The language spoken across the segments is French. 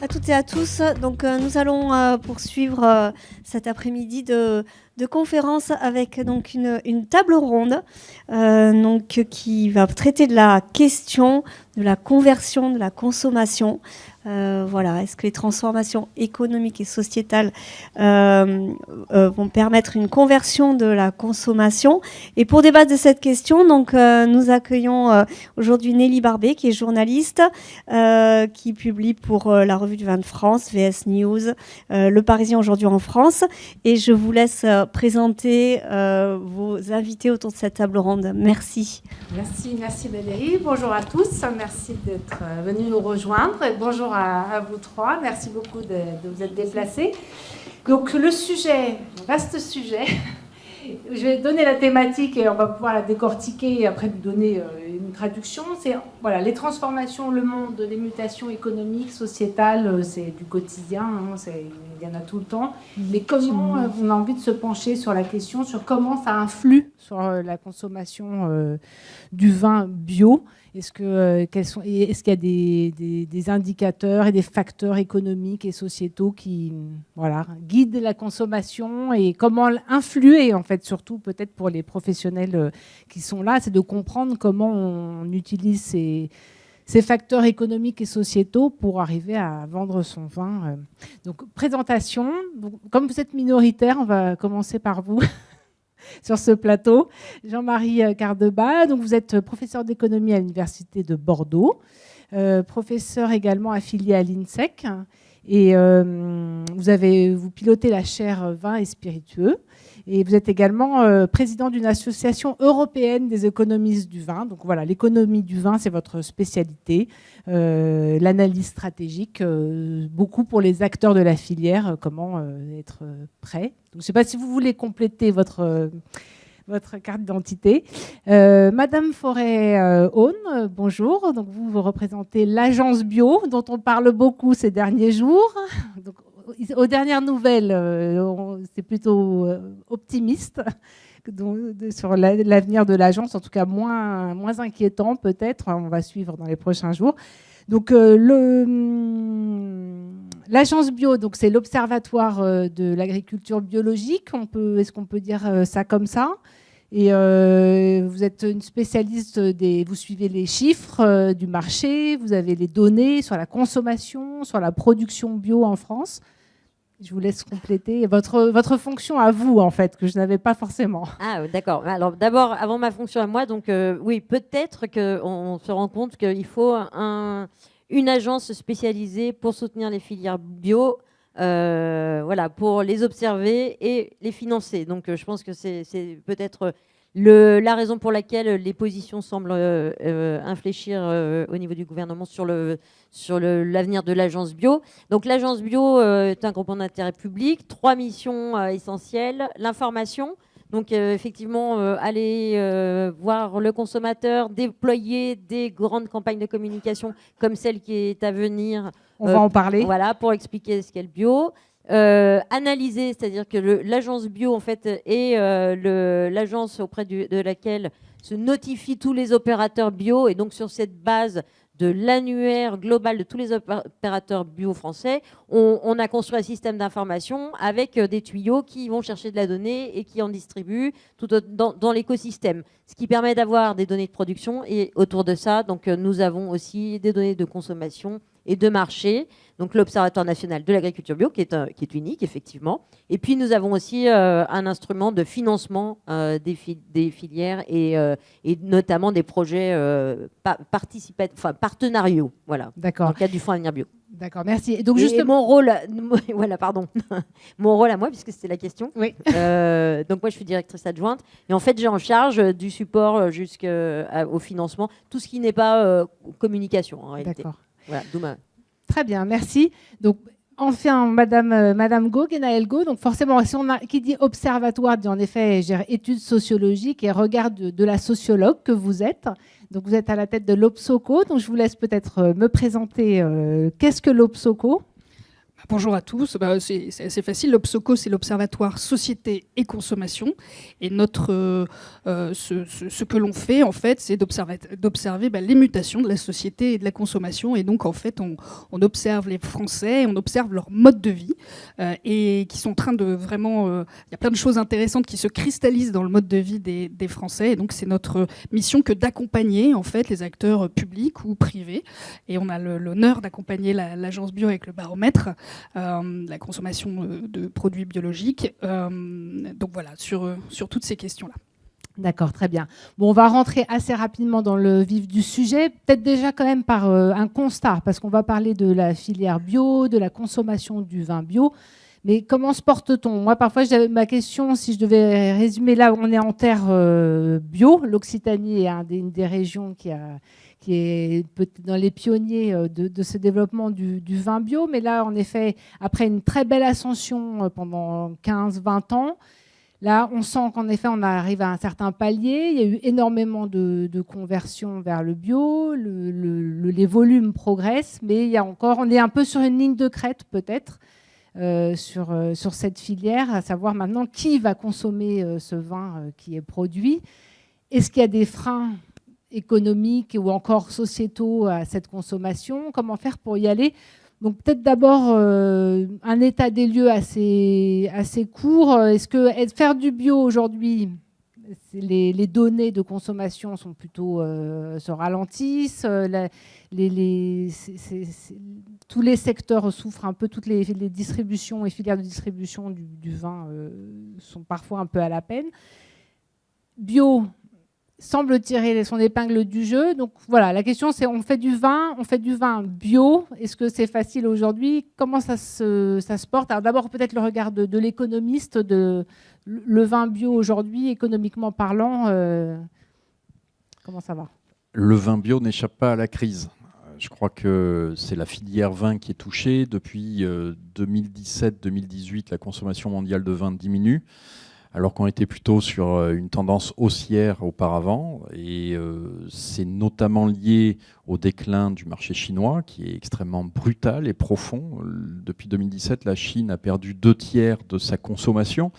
à toutes et à tous. Donc, nous allons poursuivre cet après-midi de conférence avec donc une table ronde qui va traiter de la question de la conversion de la consommation. Est-ce que les transformations économiques et sociétales vont permettre une conversion de la consommation? Et pour débattre de cette question, nous accueillons aujourd'hui Nelly Barbet, qui est journaliste, qui publie pour la Revue du Vin de France, VS News, Le Parisien aujourd'hui en France. Et je vous laisse présenter vos invités autour de cette table ronde. Merci. Merci Valérie. Bonjour à tous. Merci d'être venus nous rejoindre. Et bonjour à vous trois. Merci beaucoup de vous être déplacés. Donc le sujet, vaste sujet. Je vais donner la thématique et on va pouvoir la décortiquer et après lui donner une traduction. C'est les transformations, le monde, les mutations économiques, sociétales, c'est du quotidien, il y en a tout le temps. Mais comment on a envie de se pencher sur la question, sur comment ça influe sur la consommation du vin bio? Est-ce qu'il y a des indicateurs et des facteurs économiques et sociétaux qui guident la consommation et comment influer, en fait, surtout peut-être pour les professionnels qui sont là, c'est de comprendre comment on utilise ces facteurs économiques et sociétaux pour arriver à vendre son vin. Donc, présentation. Comme vous êtes minoritaire, on va commencer par vous. Sur ce plateau, Jean-Marie Cardeba. Donc vous êtes professeur d'économie à l'Université de Bordeaux, professeur également affilié à l'INSEC, et vous pilotez la chaire vin et spiritueux, et vous êtes également président d'une association européenne des économistes du vin. Donc voilà, l'économie du vin, c'est votre spécialité, l'analyse stratégique, beaucoup pour les acteurs de la filière, comment être prêt. Donc, je ne sais pas si vous voulez compléter votre carte d'identité. Madame Forêt-Aune, bonjour. Donc, vous représentez l'agence bio, dont on parle beaucoup ces derniers jours. Donc, aux dernières nouvelles, c'est plutôt optimiste sur l'avenir de l'agence, en tout cas moins inquiétant peut-être. On va suivre dans les prochains jours. Donc l'agence bio, donc c'est l'observatoire de l'agriculture biologique. Est-ce qu'on peut dire ça comme ça? Et vous êtes une spécialiste vous suivez les chiffres du marché, vous avez les données sur la consommation, sur la production bio en France. Je vous laisse compléter votre fonction à vous, en fait, que je n'avais pas forcément. Ah, d'accord. Alors, d'abord, avant ma fonction à moi, donc oui, peut-être qu'on se rend compte qu'il faut une agence spécialisée pour soutenir les filières bio, pour les observer et les financer. Donc, je pense que c'est peut-être la raison pour laquelle les positions semblent infléchir au niveau du gouvernement sur l'avenir de l'agence bio. Donc l'agence bio est un groupement d'intérêt public, 3 missions essentielles. L'information, donc effectivement aller voir le consommateur, déployer des grandes campagnes de communication comme celle qui est à venir. On va en parler. Voilà, pour expliquer ce qu'est le bio. Analyser, c'est-à-dire que l'agence bio en fait est l'agence auprès de laquelle se notifient tous les opérateurs bio, et donc sur cette base de l'annuaire global de tous les opérateurs bio français, on a construit un système d'information avec des tuyaux qui vont chercher de la donnée et qui en distribuent tout dans l'écosystème, ce qui permet d'avoir des données de production, et autour de ça, donc nous avons aussi des données de consommation et de marché, donc l'Observatoire national de l'agriculture bio qui est unique effectivement, et puis nous avons aussi un instrument de financement des filières et notamment des projets partenariaux, voilà. D'accord. Dans le cadre du Fonds Avenir Bio. D'accord, merci. Et donc justement, mon rôle, mon rôle à moi, puisque c'était la question. Oui. Donc moi, je suis directrice adjointe, et en fait, j'ai en charge du support jusqu'au financement, tout ce qui n'est pas communication en réalité. D'accord. Voilà, très bien, merci. Donc, enfin, Madame Gau, Guénaëlle Gau, donc forcément, qui dit observatoire, dit en effet études sociologiques et regard de la sociologue que vous êtes. Donc, vous êtes à la tête de l'Obsoco. Donc, je vous laisse peut-être me présenter. Qu'est-ce que l'Obsoco ? Bonjour à tous. C'est assez facile. L'Obsoco, c'est l'Observatoire Société et Consommation. Et ce que l'on fait, en fait, c'est d'observer les mutations de la société et de la consommation. Et donc, en fait, on observe les Français, on observe leur mode de vie et qui sont en train de vraiment... Il y a plein de choses intéressantes qui se cristallisent dans le mode de vie des Français. Et donc, c'est notre mission que d'accompagner, en fait, les acteurs publics ou privés. Et on a l'honneur d'accompagner l'agence bio avec le baromètre. La consommation de produits biologiques. Donc voilà, sur toutes ces questions-là. D'accord, très bien. Bon, on va rentrer assez rapidement dans le vif du sujet, peut-être déjà quand même par un constat, parce qu'on va parler de la filière bio, de la consommation du vin bio. Mais comment se porte-t-on? Moi, parfois, ma question, si je devais résumer, là, on est en terre bio. L'Occitanie est une des régions qui est peut-être dans les pionniers de ce développement du vin bio. Mais là, en effet, après une très belle ascension pendant 15-20 ans, là, on sent qu'en effet, on arrive à un certain palier. Il y a eu énormément de conversions vers le bio. Les volumes progressent, mais on est un peu sur une ligne de crête, peut-être, sur cette filière, à savoir maintenant qui va consommer ce vin qui est produit. Est-ce qu'il y a des freins économiques ou encore sociétaux à cette consommation? Comment faire pour y aller? Donc peut-être d'abord un état des lieux assez court. Est-ce que faire du bio aujourd'hui, les données de consommation sont plutôt se ralentissent, tous les secteurs souffrent un peu, toutes les distributions et filières de distribution du vin sont parfois un peu à la peine. Bio semble tirer son épingle du jeu. Donc voilà, la question c'est on fait du vin bio. Est-ce que c'est facile aujourd'hui? Comment ça se porte? Alors d'abord peut-être le regard de l'économiste, le vin bio aujourd'hui, économiquement parlant, comment ça va? Le vin bio n'échappe pas à la crise. Je crois que c'est la filière vin qui est touchée. Depuis 2017-2018, la consommation mondiale de vin diminue, alors qu'on était plutôt sur une tendance haussière auparavant. Et c'est notamment lié au déclin du marché chinois, qui est extrêmement brutal et profond. Depuis 2017, la Chine a perdu 2/3 de sa consommation,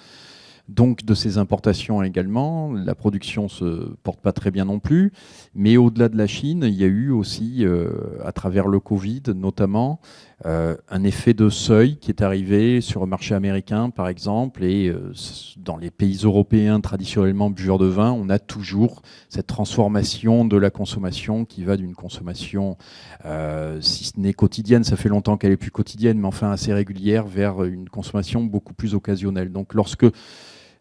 donc de ses importations également. La production ne se porte pas très bien non plus. Mais au-delà de la Chine, il y a eu aussi, à travers le Covid notamment, un effet de seuil qui est arrivé sur le marché américain, par exemple. Et dans les pays européens traditionnellement buveurs de vin, on a toujours cette transformation de la consommation qui va d'une consommation, si ce n'est quotidienne, ça fait longtemps qu'elle est plus quotidienne, mais enfin assez régulière, vers une consommation beaucoup plus occasionnelle. Donc lorsque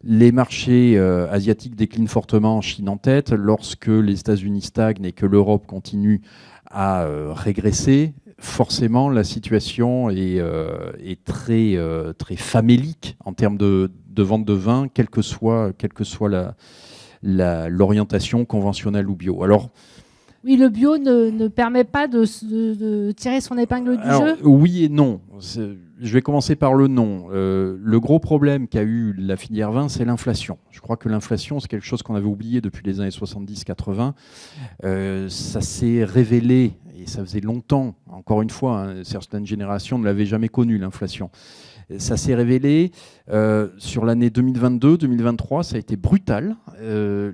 les marchés asiatiques déclinent fortement, Chine en tête, lorsque les États-Unis stagnent et que l'Europe continue à régresser, forcément la situation est très famélique en termes de vente de vin, quelle que soit l'orientation conventionnelle ou bio. Alors, oui, le bio ne permet pas de tirer son épingle du jeu? Oui et non. Je vais commencer par le non. Le gros problème qu'a eu la filière vin, c'est l'inflation. Je crois que l'inflation, c'est quelque chose qu'on avait oublié depuis les années 70-80. Ça s'est révélé, et ça faisait longtemps, encore une fois, hein, certaines générations ne l'avaient jamais connu, l'inflation. Ça s'est révélé sur l'année 2022-2023, ça a été brutal.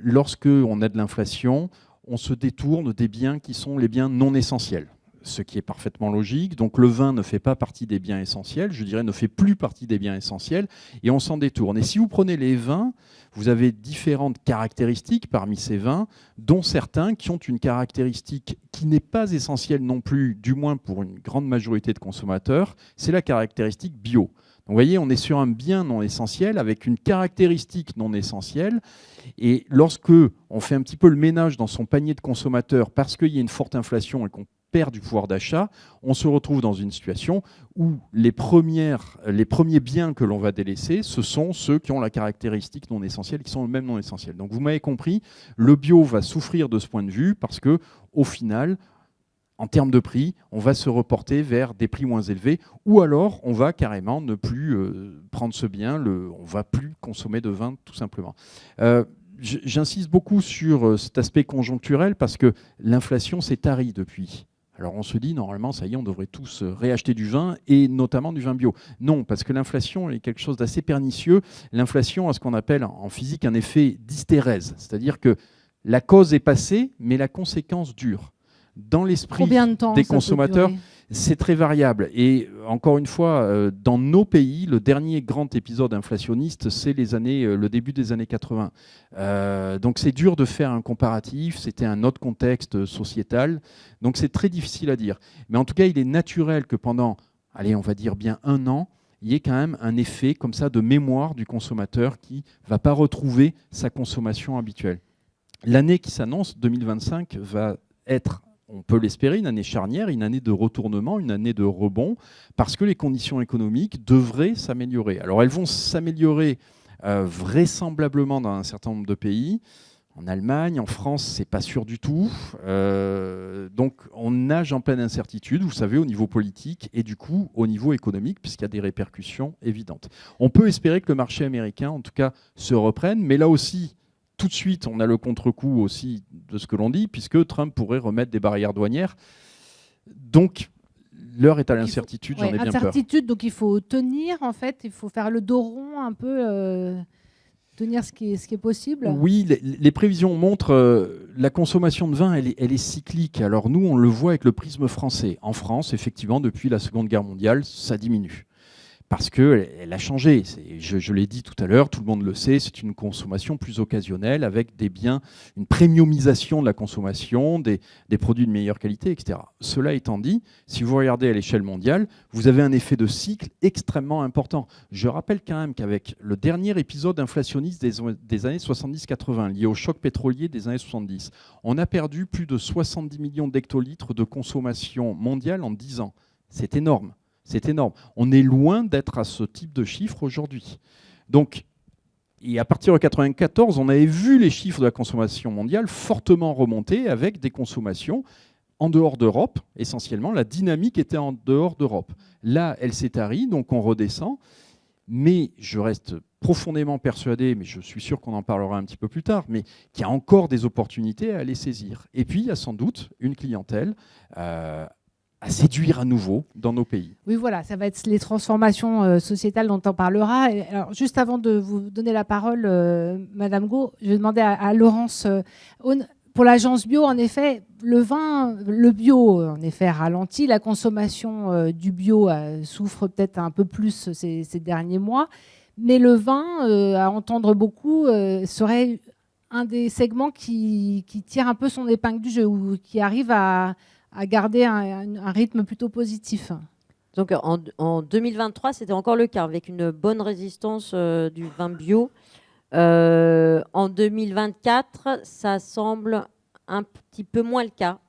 Lorsque on a de l'inflation, on se détourne des biens qui sont les biens non essentiels, ce qui est parfaitement logique. Donc le vin ne fait pas partie des biens essentiels, je dirais ne fait plus partie des biens essentiels, et on s'en détourne. Et si vous prenez les vins, vous avez différentes caractéristiques parmi ces vins, dont certains qui ont une caractéristique qui n'est pas essentielle non plus, du moins pour une grande majorité de consommateurs, c'est la caractéristique bio. Donc vous voyez, on est sur un bien non essentiel avec une caractéristique non essentielle. Et lorsque on fait un petit peu le ménage dans son panier de consommateurs parce qu'il y a une forte inflation et qu'on perd du pouvoir d'achat, on se retrouve dans une situation où les premiers biens que l'on va délaisser, ce sont ceux qui ont la caractéristique non essentielle, qui sont eux-mêmes non essentiels. Donc vous m'avez compris, le bio va souffrir de ce point de vue parce que, au final, en termes de prix, on va se reporter vers des prix moins élevés, ou alors on va carrément ne plus prendre ce bien, on ne va plus consommer de vin tout simplement. J'insiste beaucoup sur cet aspect conjoncturel parce que l'inflation s'est tarie depuis. Alors on se dit, normalement, ça y est, on devrait tous réacheter du vin, et notamment du vin bio. Non, parce que l'inflation est quelque chose d'assez pernicieux. L'inflation a ce qu'on appelle en physique un effet d'hystérèse, c'est-à-dire que la cause est passée, mais la conséquence dure. Dans l'esprit Combien de temps des ça peut consommateurs, durer ? c'est très variable. Et encore une fois, dans nos pays, le dernier grand épisode inflationniste, c'est le début des années 80. Donc c'est dur de faire un comparatif, c'était un autre contexte sociétal, donc c'est très difficile à dire. Mais en tout cas, il est naturel que pendant, allez, on va dire bien 1 an, il y ait quand même un effet comme ça de mémoire du consommateur qui ne va pas retrouver sa consommation habituelle. L'année qui s'annonce, 2025, va être, on peut l'espérer, une année charnière, une année de retournement, une année de rebond, parce que les conditions économiques devraient s'améliorer. Alors elles vont s'améliorer vraisemblablement dans un certain nombre de pays. En Allemagne, en France, c'est pas sûr du tout. Donc on nage en pleine incertitude, vous savez, au niveau politique et du coup au niveau économique, puisqu'il y a des répercussions évidentes. On peut espérer que le marché américain, en tout cas, se reprenne, mais là aussi, tout de suite, on a le contre-coup aussi de ce que l'on dit, puisque Trump pourrait remettre des barrières douanières. Donc, l'heure est à l'incertitude, j'en ai bien peur. Incertitude, donc il faut tenir, en fait, il faut faire le dos rond un peu, tenir ce qui est possible. Oui, les prévisions montrent la consommation de vin, elle est cyclique. Alors nous, on le voit avec le prisme français. En France, effectivement, depuis la Seconde Guerre mondiale, ça diminue. Parce qu'elle a changé. Je l'ai dit tout à l'heure, tout le monde le sait, c'est une consommation plus occasionnelle avec des biens, une premiumisation de la consommation, des produits de meilleure qualité, etc. Cela étant dit, si vous regardez à l'échelle mondiale, vous avez un effet de cycle extrêmement important. Je rappelle quand même qu'avec le dernier épisode inflationniste des années 70-80, lié au choc pétrolier des années 70, on a perdu plus de 70 millions d'hectolitres de consommation mondiale en 10 ans. C'est énorme. C'est énorme. On est loin d'être à ce type de chiffre aujourd'hui. Donc, et à partir de 1994, on avait vu les chiffres de la consommation mondiale fortement remonter avec des consommations en dehors d'Europe. Essentiellement, la dynamique était en dehors d'Europe. Là, elle s'est tarie, donc on redescend. Mais je reste profondément persuadé, mais je suis sûr qu'on en parlera un petit peu plus tard, mais qu'il y a encore des opportunités à aller saisir. Et puis, il y a sans doute une clientèle à séduire à nouveau dans nos pays. Oui, voilà, ça va être les transformations sociétales dont on parlera. Alors, juste avant de vous donner la parole, Madame Gault, je vais demander à Laurence Aune. Pour l'agence bio, en effet, le bio, en effet, ralentit. La consommation du bio souffre peut-être un peu plus ces derniers mois. Mais le vin, à entendre beaucoup, serait un des segments qui tire un peu son épingle du jeu ou qui arrive à garder un rythme plutôt positif. Donc en 2023, c'était encore le cas, avec une bonne résistance du vin bio. En 2024, ça semble un petit peu moins le cas,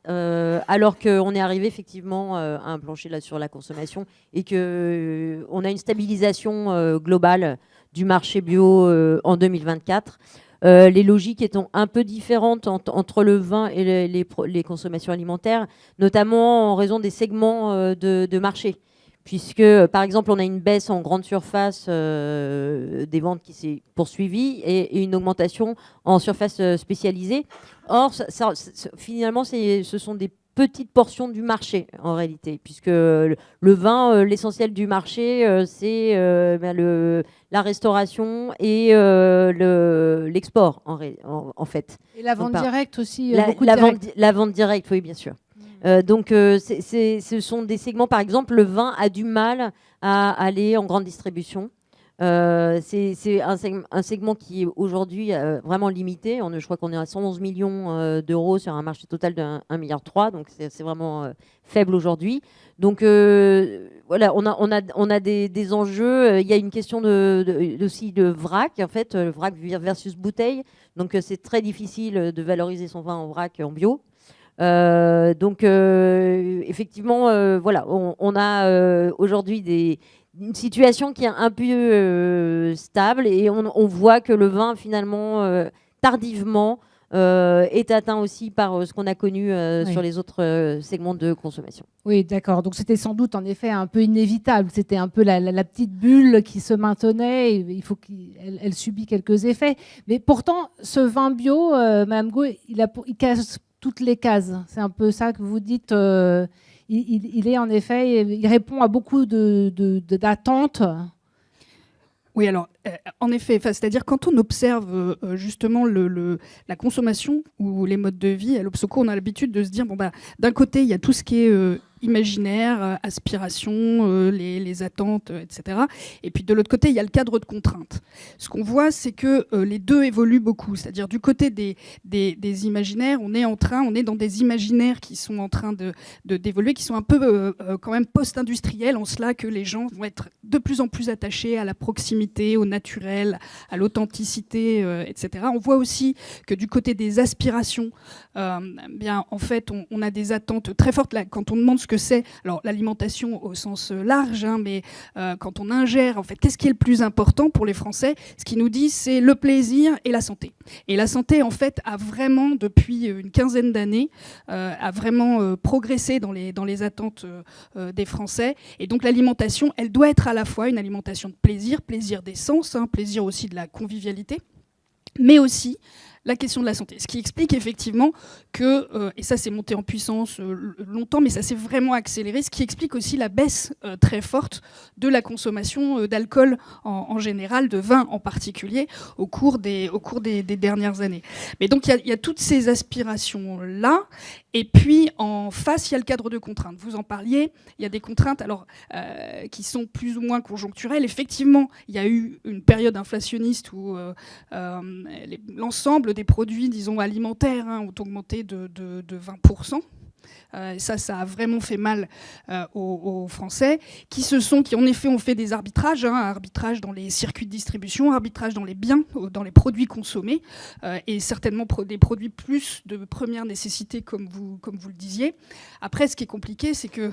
alors qu'on est arrivé effectivement à un plancher là, sur la consommation et qu'on a une stabilisation globale du marché bio en 2024. Les logiques étant un peu différentes entre le vin et les consommations alimentaires, notamment en raison des segments de marché. Puisque, par exemple, on a une baisse en grande surface des ventes qui s'est poursuivie et une augmentation en surface spécialisée. Or, finalement, ce sont des petites portions du marché, en réalité, puisque le vin, l'essentiel du marché, c'est la restauration et l'export, en fait. Et la vente directe aussi, la vente directe, oui, bien sûr. Donc, ce sont des segments, par exemple, le vin a du mal à aller en grande distribution. C'est un segment qui est aujourd'hui vraiment limité. Je crois qu'on est à 111 millions d'euros sur un marché total de 1,3 milliard. Donc, c'est vraiment faible aujourd'hui. Donc, voilà, on a des enjeux. Il y a une question aussi de vrac, en fait, vrac versus bouteille. Donc, c'est très difficile de valoriser son vin en vrac en bio. Donc effectivement, voilà, on a aujourd'hui une situation qui est un peu stable et on voit que le vin finalement tardivement est atteint aussi par ce qu'on a connu sur les autres segments de consommation. Oui, d'accord. Donc c'était sans doute en effet un peu inévitable. C'était un peu la petite bulle qui se maintenait. Et il faut qu'elle subit quelques effets. Mais pourtant, ce vin bio, Madame Gault, il casse toutes les cases. C'est un peu ça que vous dites. Il est en effet, il répond à beaucoup d'attentes. Oui, alors, en effet, c'est-à-dire quand on observe justement la consommation ou les modes de vie à l'Obsoco, on a l'habitude de se dire, d'un côté, il y a tout ce qui est imaginaire, aspiration, les attentes, etc. Et puis de l'autre côté, il y a le cadre de contrainte. Ce qu'on voit, c'est que les deux évoluent beaucoup. C'est-à-dire du côté des imaginaires, on est dans des imaginaires qui sont en train d'évoluer, qui sont un peu quand même post-industriels, en cela que les gens vont être de plus en plus attachés à la proximité, au naturel, à l'authenticité, etc. On voit aussi que du côté des aspirations, bien, en fait, on a des attentes très fortes. Là, quand on demande ce que c'est, alors l'alimentation au sens large, mais quand on ingère, en fait, qu'est-ce qui est le plus important pour les Français? Ce qu'ils nous disent, c'est le plaisir et la santé. Et la santé, en fait, a vraiment, depuis une quinzaine d'années, a vraiment progressé dans les attentes des Français. Et donc l'alimentation, elle doit être à la fois une alimentation de plaisir, plaisir des sens, plaisir aussi de la convivialité, mais aussi la question de la santé. Ce qui explique effectivement que, et ça c'est monté en puissance longtemps, mais ça s'est vraiment accéléré, ce qui explique aussi la baisse très forte de la consommation d'alcool en général, de vin en particulier, au cours des dernières années. Mais donc il y a toutes ces aspirations-là, et puis en face, il y a le cadre de contraintes. Vous en parliez, il y a des contraintes alors, qui sont plus ou moins conjoncturelles. Effectivement, il y a eu une période inflationniste où l'ensemble des produits, disons, alimentaires ont augmenté de 20%. Ça a vraiment fait mal aux Français qui en effet ont fait des arbitrages, arbitrage dans les circuits de distribution, arbitrage dans les biens, dans les produits consommés, et certainement des produits plus de première nécessité, comme vous le disiez. Après, ce qui est compliqué, c'est que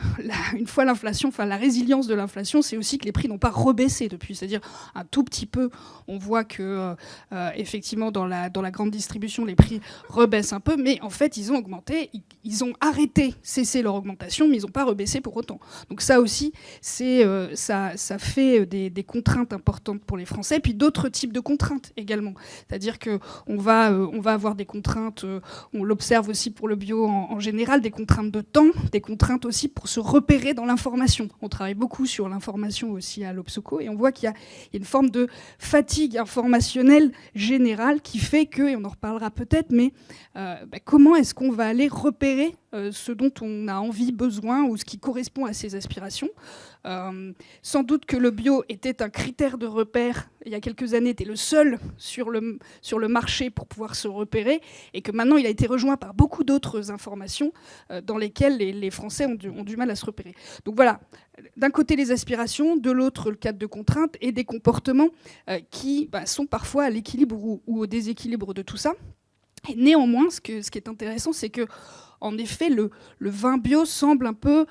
une fois l'inflation, la résilience de l'inflation, c'est aussi que les prix n'ont pas rebaissé depuis. C'est-à-dire un tout petit peu, on voit que effectivement dans la grande distribution, les prix rebaissent un peu, mais en fait, ils ont augmenté, ils ont cessé leur augmentation, mais ils n'ont pas rebaissé pour autant. Donc ça aussi, ça fait des contraintes importantes pour les Français, puis d'autres types de contraintes également. C'est-à-dire qu'on va avoir des contraintes, on l'observe aussi pour le bio en général, des contraintes de temps, des contraintes aussi pour se repérer dans l'information. On travaille beaucoup sur l'information aussi à l'Obsoco, et on voit qu'il y a une forme de fatigue informationnelle générale qui fait que, et on en reparlera peut-être, mais comment est-ce qu'on va aller repérer ce dont on a envie, besoin, ou ce qui correspond à ses aspirations. Sans doute que le bio était un critère de repère, il y a quelques années, était le seul sur le marché pour pouvoir se repérer, et que maintenant il a été rejoint par beaucoup d'autres informations dans lesquelles les Français ont du mal à se repérer. Donc voilà, d'un côté les aspirations, de l'autre le cadre de contrainte, et des comportements qui sont parfois à l'équilibre ou au déséquilibre de tout ça. Et néanmoins, ce qui est intéressant, c'est que en effet, le vin bio semble un peu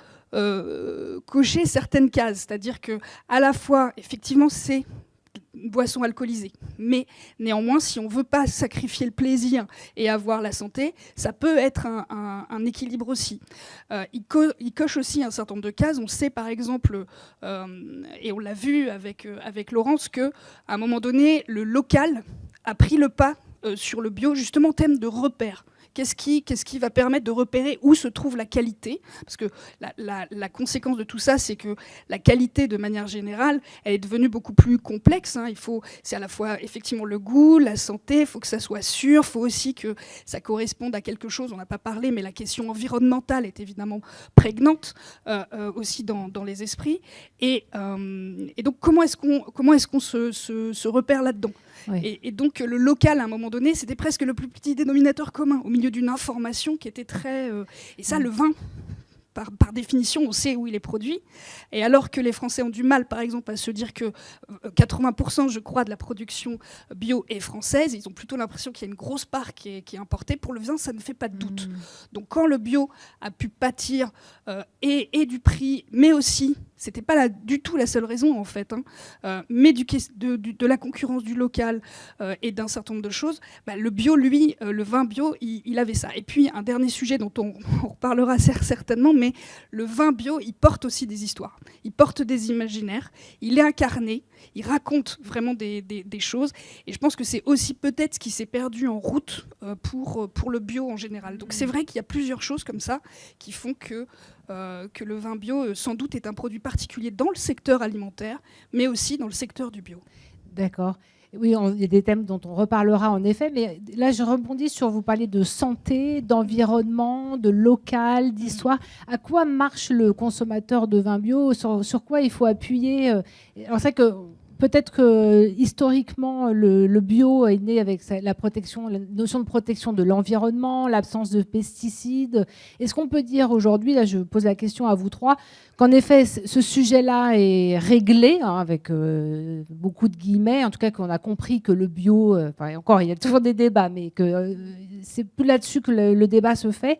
cocher certaines cases. C'est-à-dire qu'à la fois, effectivement, c'est une boisson alcoolisée. Mais néanmoins, si on ne veut pas sacrifier le plaisir et avoir la santé, ça peut être un équilibre aussi. Il coche aussi un certain nombre de cases. On sait par exemple, et on l'a vu avec Laurence, qu'à un moment donné, le local a pris le pas sur le bio, justement en termes de repères. Qu'est-ce qui va permettre de repérer où se trouve la qualité? Parce que la conséquence de tout ça, c'est que la qualité, de manière générale, elle est devenue beaucoup plus complexe. C'est à la fois effectivement le goût, la santé, il faut que ça soit sûr, il faut aussi que ça corresponde à quelque chose, on n'a pas parlé, mais la question environnementale est évidemment prégnante aussi dans les esprits. Et donc comment est-ce qu'on se repère là-dedans? Oui. Et donc le local, à un moment donné, c'était presque le plus petit dénominateur commun, au milieu d'une information qui était très... Et ça, le vin, par définition, on sait où il est produit. Et alors que les Français ont du mal, par exemple, à se dire que 80%, je crois, de la production bio est française, ils ont plutôt l'impression qu'il y a une grosse part qui est importée. Pour le vin, ça ne fait pas de doute. Donc quand le bio a pu pâtir et du prix, mais aussi... C'était pas du tout la seule raison, en fait, mais de la concurrence du local et d'un certain nombre de choses. Le bio, lui, le vin bio, il avait ça. Et puis, un dernier sujet dont on reparlera certainement, mais mais le vin bio, il porte aussi des histoires, il porte des imaginaires, il est incarné, il raconte vraiment des choses, et je pense que c'est aussi peut-être ce qui s'est perdu en route pour le bio en général. Donc c'est vrai qu'il y a plusieurs choses comme ça qui font que le vin bio, sans doute, est un produit particulier dans le secteur alimentaire, mais aussi dans le secteur du bio. D'accord. Oui, il y a des thèmes dont on reparlera en effet, mais là je rebondis sur, vous parlez de santé, d'environnement, de local, d'histoire. À quoi marche le consommateur de vin bio ? Sur quoi il faut appuyer ? Alors c'est que peut-être que historiquement le bio est né avec la notion de protection de l'environnement, l'absence de pesticides. Est-ce qu'on peut dire aujourd'hui, là je pose la question à vous trois, qu'en effet ce sujet-là est réglé, hein, avec beaucoup de guillemets, en tout cas qu'on a compris que le bio, encore il y a toujours des débats, mais que c'est plus là-dessus que le débat se fait.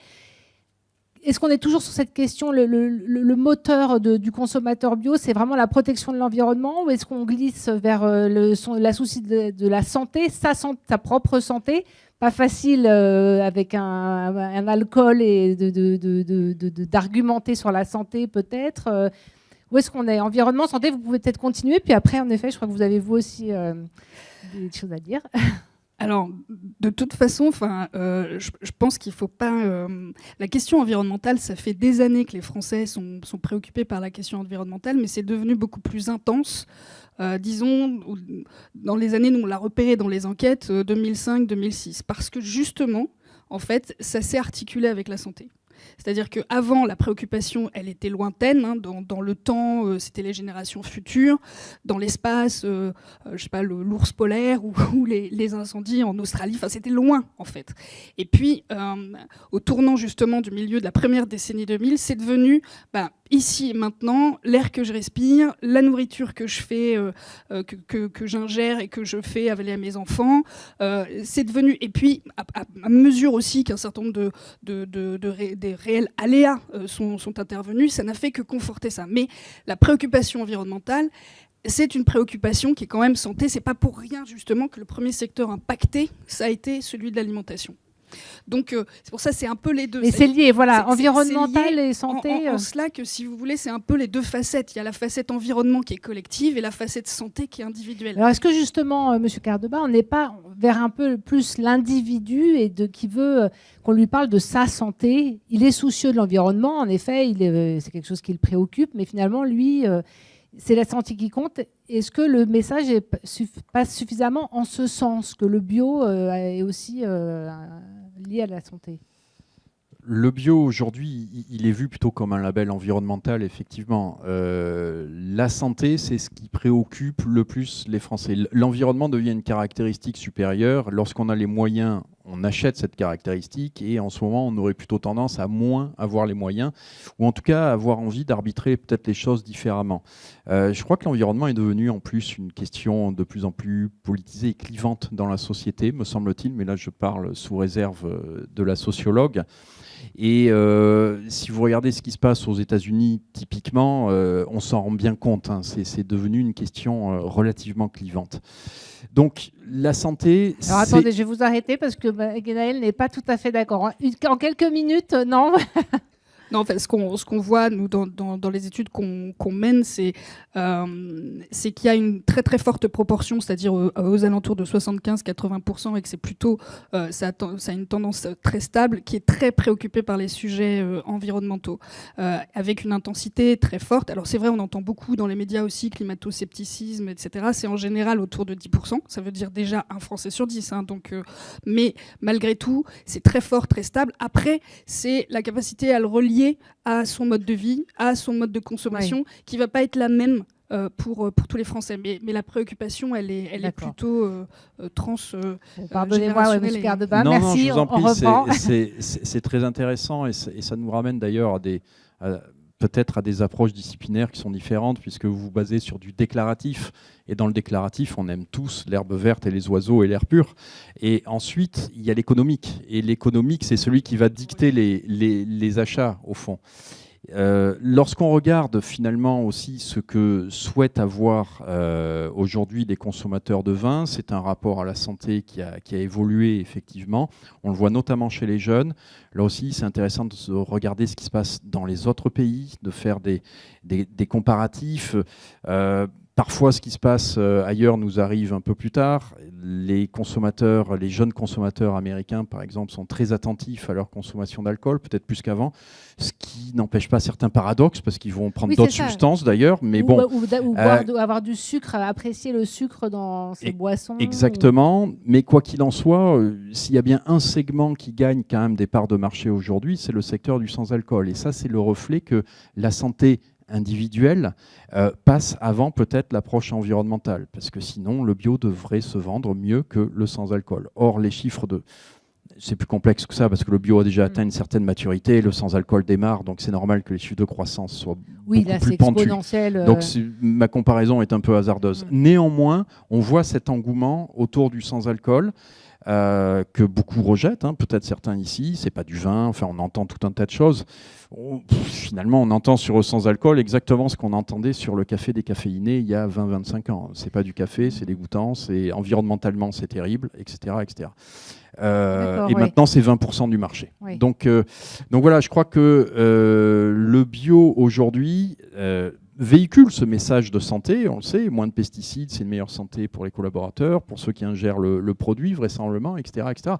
Est-ce qu'on est toujours sur cette question, le moteur du consommateur bio, c'est vraiment la protection de l'environnement, ou est-ce qu'on glisse vers la souci de la santé, sa propre santé, pas facile avec un alcool et d'argumenter sur la santé peut-être. Où est-ce qu'on est ? Environnement, santé, vous pouvez peut-être continuer, puis après en effet je crois que vous avez vous aussi des choses à dire. Alors, de toute façon, je pense qu'il ne faut pas... la question environnementale, ça fait des années que les Français sont préoccupés par la question environnementale, mais c'est devenu beaucoup plus intense. Disons, dans les années, nous on l'a repéré dans les enquêtes 2005-2006, parce que justement, en fait, ça s'est articulé avec la santé. C'est-à-dire qu'avant, la préoccupation, elle était lointaine. Hein, dans le temps, c'était les générations futures. Dans l'espace, je sais pas, l'ours polaire ou les incendies en Australie. Enfin, c'était loin, en fait. Et puis, au tournant, justement, du milieu de la première décennie 2000, c'est devenu, ici et maintenant, l'air que je respire, la nourriture que je fais, que j'ingère et que je fais avaler à mes enfants. C'est devenu... Et puis, à mesure aussi qu'un certain nombre des réels aléas sont intervenus, ça n'a fait que conforter ça. Mais la préoccupation environnementale, c'est une préoccupation qui est quand même santé. C'est pas pour rien justement que le premier secteur impacté, ça a été celui de l'alimentation. Donc c'est pour ça c'est un peu les deux. Mais c'est lié, voilà, environnemental et santé. En cela que, si vous voulez, c'est un peu les deux facettes. Il y a la facette environnement qui est collective et la facette santé qui est individuelle. Alors est-ce que justement, Monsieur Cardeba, on n'est pas vers un peu plus l'individu et qui veut qu'on lui parle de sa santé ? Il est soucieux de l'environnement, en effet, c'est quelque chose qui le préoccupe, mais finalement, lui, c'est la santé qui compte. Est-ce que le message passe suffisamment en ce sens, que le bio est aussi lié à la santé ? Le bio, aujourd'hui, il est vu plutôt comme un label environnemental, effectivement. La santé, c'est ce qui préoccupe le plus les Français. L'environnement devient une caractéristique supérieure. Lorsqu'on a les moyens, on achète cette caractéristique, et en ce moment, on aurait plutôt tendance à moins avoir les moyens, ou en tout cas avoir envie d'arbitrer peut-être les choses différemment. Je crois que l'environnement est devenu en plus une question de plus en plus politisée et clivante dans la société, me semble-t-il, mais là je parle sous réserve de la sociologue. Et si vous regardez ce qui se passe aux États-Unis, typiquement, on s'en rend bien compte. Hein, c'est devenu une question relativement clivante. Donc, la santé... Alors attendez, je vais vous arrêter parce que Gwenaëlle n'est pas tout à fait d'accord. En quelques minutes, non. Non, en fait, ce qu'on voit, nous, dans les études qu'on mène, c'est qu'il y a une très très forte proportion, c'est-à-dire aux alentours de 75-80%, et que c'est plutôt, ça a une tendance très stable, qui est très préoccupée par les sujets environnementaux, avec une intensité très forte. Alors c'est vrai, on entend beaucoup dans les médias aussi climato-scepticisme, etc. C'est en général autour de 10%, ça veut dire déjà un Français sur 10. Hein, mais malgré tout, c'est très fort, très stable. Après, c'est la capacité à le relier à son mode de vie, à son mode de consommation, qui ne va pas être la même pour tous les Français. Mais la préoccupation, elle est plutôt Pardonnez-moi, M. Cardeba, non, merci, je vous en prie, on reprend. C'est très intéressant, et ça nous ramène d'ailleurs peut-être à des approches disciplinaires qui sont différentes, puisque vous vous basez sur du déclaratif. Et dans le déclaratif, on aime tous l'herbe verte et les oiseaux et l'air pur. Et ensuite, il y a l'économique. Et l'économique, c'est celui qui va dicter les achats, au fond. Lorsqu'on regarde finalement aussi ce que souhaitent avoir aujourd'hui les consommateurs de vin, c'est un rapport à la santé qui a évolué effectivement. On le voit notamment chez les jeunes. Là aussi, c'est intéressant de regarder ce qui se passe dans les autres pays, de faire des comparatifs. Parfois, ce qui se passe ailleurs nous arrive un peu plus tard. Les jeunes consommateurs américains, par exemple, sont très attentifs à leur consommation d'alcool, peut-être plus qu'avant, ce qui n'empêche pas certains paradoxes, parce qu'ils vont prendre d'autres substances d'ailleurs. Mais avoir du sucre, apprécier le sucre dans ces boissons. Exactement. Mais quoi qu'il en soit, s'il y a bien un segment qui gagne quand même des parts de marché aujourd'hui, c'est le secteur du sans-alcool. Et ça, c'est le reflet que la santé individuelle passe avant peut-être l'approche environnementale, parce que sinon le bio devrait se vendre mieux que le sans-alcool. Or, les chiffres c'est plus complexe que ça, parce que le bio a déjà atteint une certaine maturité, le sans-alcool démarre, donc c'est normal que les chiffres de croissance soient beaucoup plus pentus. Exponentiel. Donc ma comparaison est un peu hasardeuse. Néanmoins, on voit cet engouement autour du sans-alcool, que beaucoup rejettent, peut-être certains ici, c'est pas du vin, enfin on entend tout un tas de choses. Finalement, on entend sur le sans-alcool exactement ce qu'on entendait sur le café décaféiné il y a 20-25 ans. C'est pas du café, c'est dégoûtant, c'est environnementalement c'est terrible, etc. etc. Et maintenant, c'est 20% du marché. Oui. Donc voilà, je crois que le bio aujourd'hui véhicule ce message de santé, on le sait, moins de pesticides, c'est une meilleure santé pour les collaborateurs, pour ceux qui ingèrent le produit, vraisemblablement, etc., etc.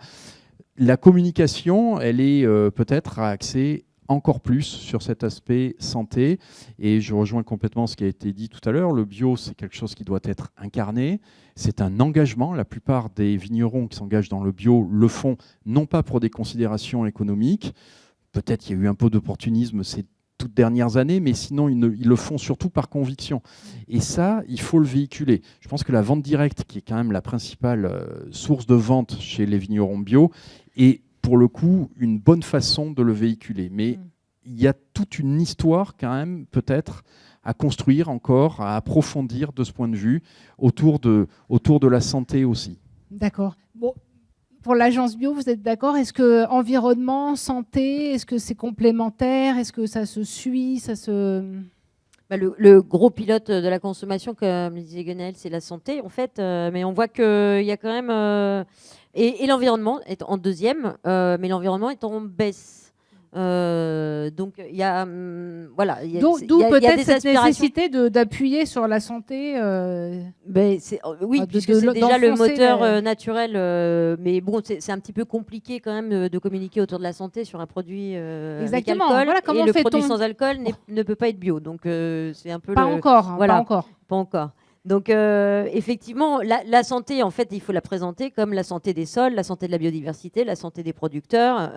La communication, elle est peut-être axée encore plus sur cet aspect santé, et je rejoins complètement ce qui a été dit tout à l'heure. Le bio, c'est quelque chose qui doit être incarné, c'est un engagement. La plupart des vignerons qui s'engagent dans le bio le font non pas pour des considérations économiques, peut-être il y a eu un peu d'opportunisme ces toutes dernières années, mais sinon ils le font surtout par conviction. Et ça, il faut le véhiculer. Je pense que la vente directe, qui est quand même la principale source de vente chez les vignerons bio, est pour le coup une bonne façon de le véhiculer. Mais il y a toute une histoire quand même peut-être à construire encore, à approfondir de ce point de vue, autour de la santé aussi. D'accord. Bon. Pour l'agence bio, vous êtes d'accord? Est-ce que environnement, santé, est-ce que c'est complémentaire? Est-ce que ça se suit, Le gros pilote de la consommation, comme le disait Guenaël, c'est la santé, en fait. Mais on voit qu'il y a quand même... et l'environnement est en deuxième, mais l'environnement est en baisse. Donc il y a d'où peut-être cette nécessité d'appuyer sur la santé. Oui, puisque c'est déjà le moteur naturel. Mais bon, c'est un petit peu compliqué quand même de communiquer autour de la santé sur un produit avec alcool. Voilà, et le produit sans alcool ne peut pas être bio. Donc c'est un peu pas encore. Pas encore. Donc effectivement, la santé, en fait, il faut la présenter comme la santé des sols, la santé de la biodiversité, la santé des producteurs,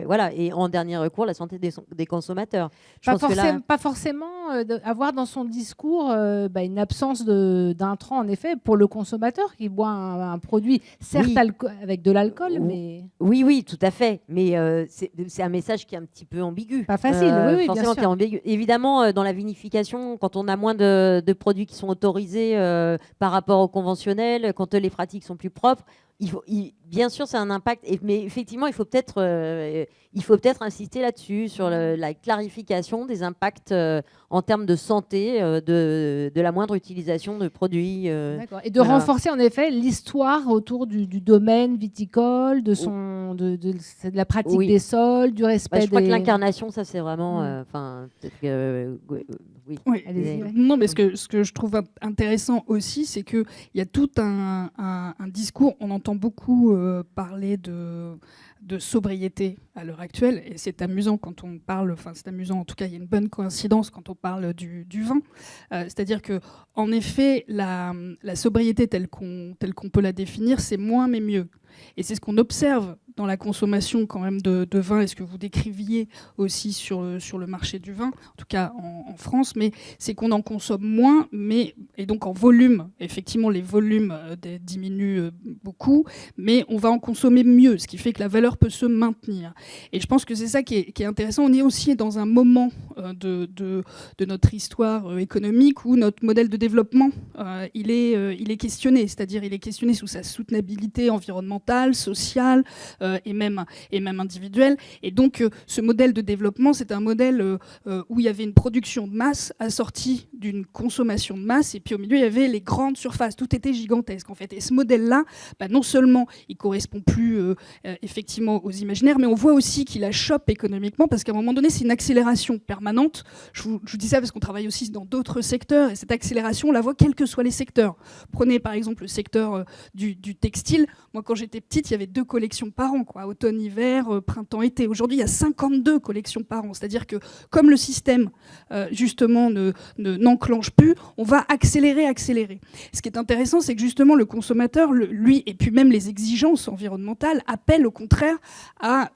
voilà, et en dernier recours, la santé des consommateurs. Pas forcément avoir dans son discours une absence d'intrants, en effet, pour le consommateur qui boit un produit, certes avec de l'alcool, mais... Oui, tout à fait, mais c'est un message qui est un petit peu ambigu. Pas facile, oui, forcément, bien sûr. Ambigu. Évidemment, dans la vinification, quand on a moins de produits qui sont autorisés par rapport au conventionnel, quand les pratiques sont plus propres, bien sûr, c'est un impact. Mais effectivement, il faut peut-être insister là-dessus, sur la clarification des impacts en termes de santé, de la moindre utilisation de produits. D'accord. Et de renforcer en effet l'histoire autour du domaine viticole, de la pratique des sols, du respect je crois que l'incarnation, ça c'est vraiment... peut-être que... Oui. Non, mais ce que je trouve intéressant aussi, c'est qu'il y a tout un discours. On entend beaucoup parler de sobriété à l'heure actuelle, et c'est amusant quand on parle, c'est amusant, en tout cas il y a une bonne coïncidence quand on parle du vin, c'est-à-dire que en effet la sobriété telle qu'on peut la définir, c'est moins mais mieux, et c'est ce qu'on observe dans la consommation quand même de vin, et ce que vous décriviez aussi sur le marché du vin, en tout cas en France, mais c'est qu'on en consomme moins, et donc en volume, effectivement les volumes diminuent beaucoup, mais on va en consommer mieux, ce qui fait que la valeur peut se maintenir. Et je pense que c'est ça qui est intéressant. On est aussi dans un moment de notre histoire économique où notre modèle de développement, il est questionné, c'est-à-dire il est questionné sous sa soutenabilité environnementale, sociale, et même individuelle. Et donc, ce modèle de développement, c'est un modèle où il y avait une production de masse assortie d'une consommation de masse, et puis au milieu, il y avait les grandes surfaces. Tout était gigantesque, en fait. Et ce modèle-là, non seulement il correspond plus effectivement aux imaginaires, mais on voit aussi qu'il achoppe économiquement, parce qu'à un moment donné, c'est une accélération permanente. Je vous dis ça parce qu'on travaille aussi dans d'autres secteurs, et cette accélération, on la voit quels que soient les secteurs. Prenez par exemple le secteur du textile. Moi, quand j'étais petite, il y avait 2 collections par an, quoi. Automne, hiver, printemps, été. Aujourd'hui, il y a 52 collections par an. C'est-à-dire que comme le système, justement, n'enclenche plus, on va accélérer. Ce qui est intéressant, c'est que justement, le consommateur, lui, et puis même les exigences environnementales, appellent au contraire à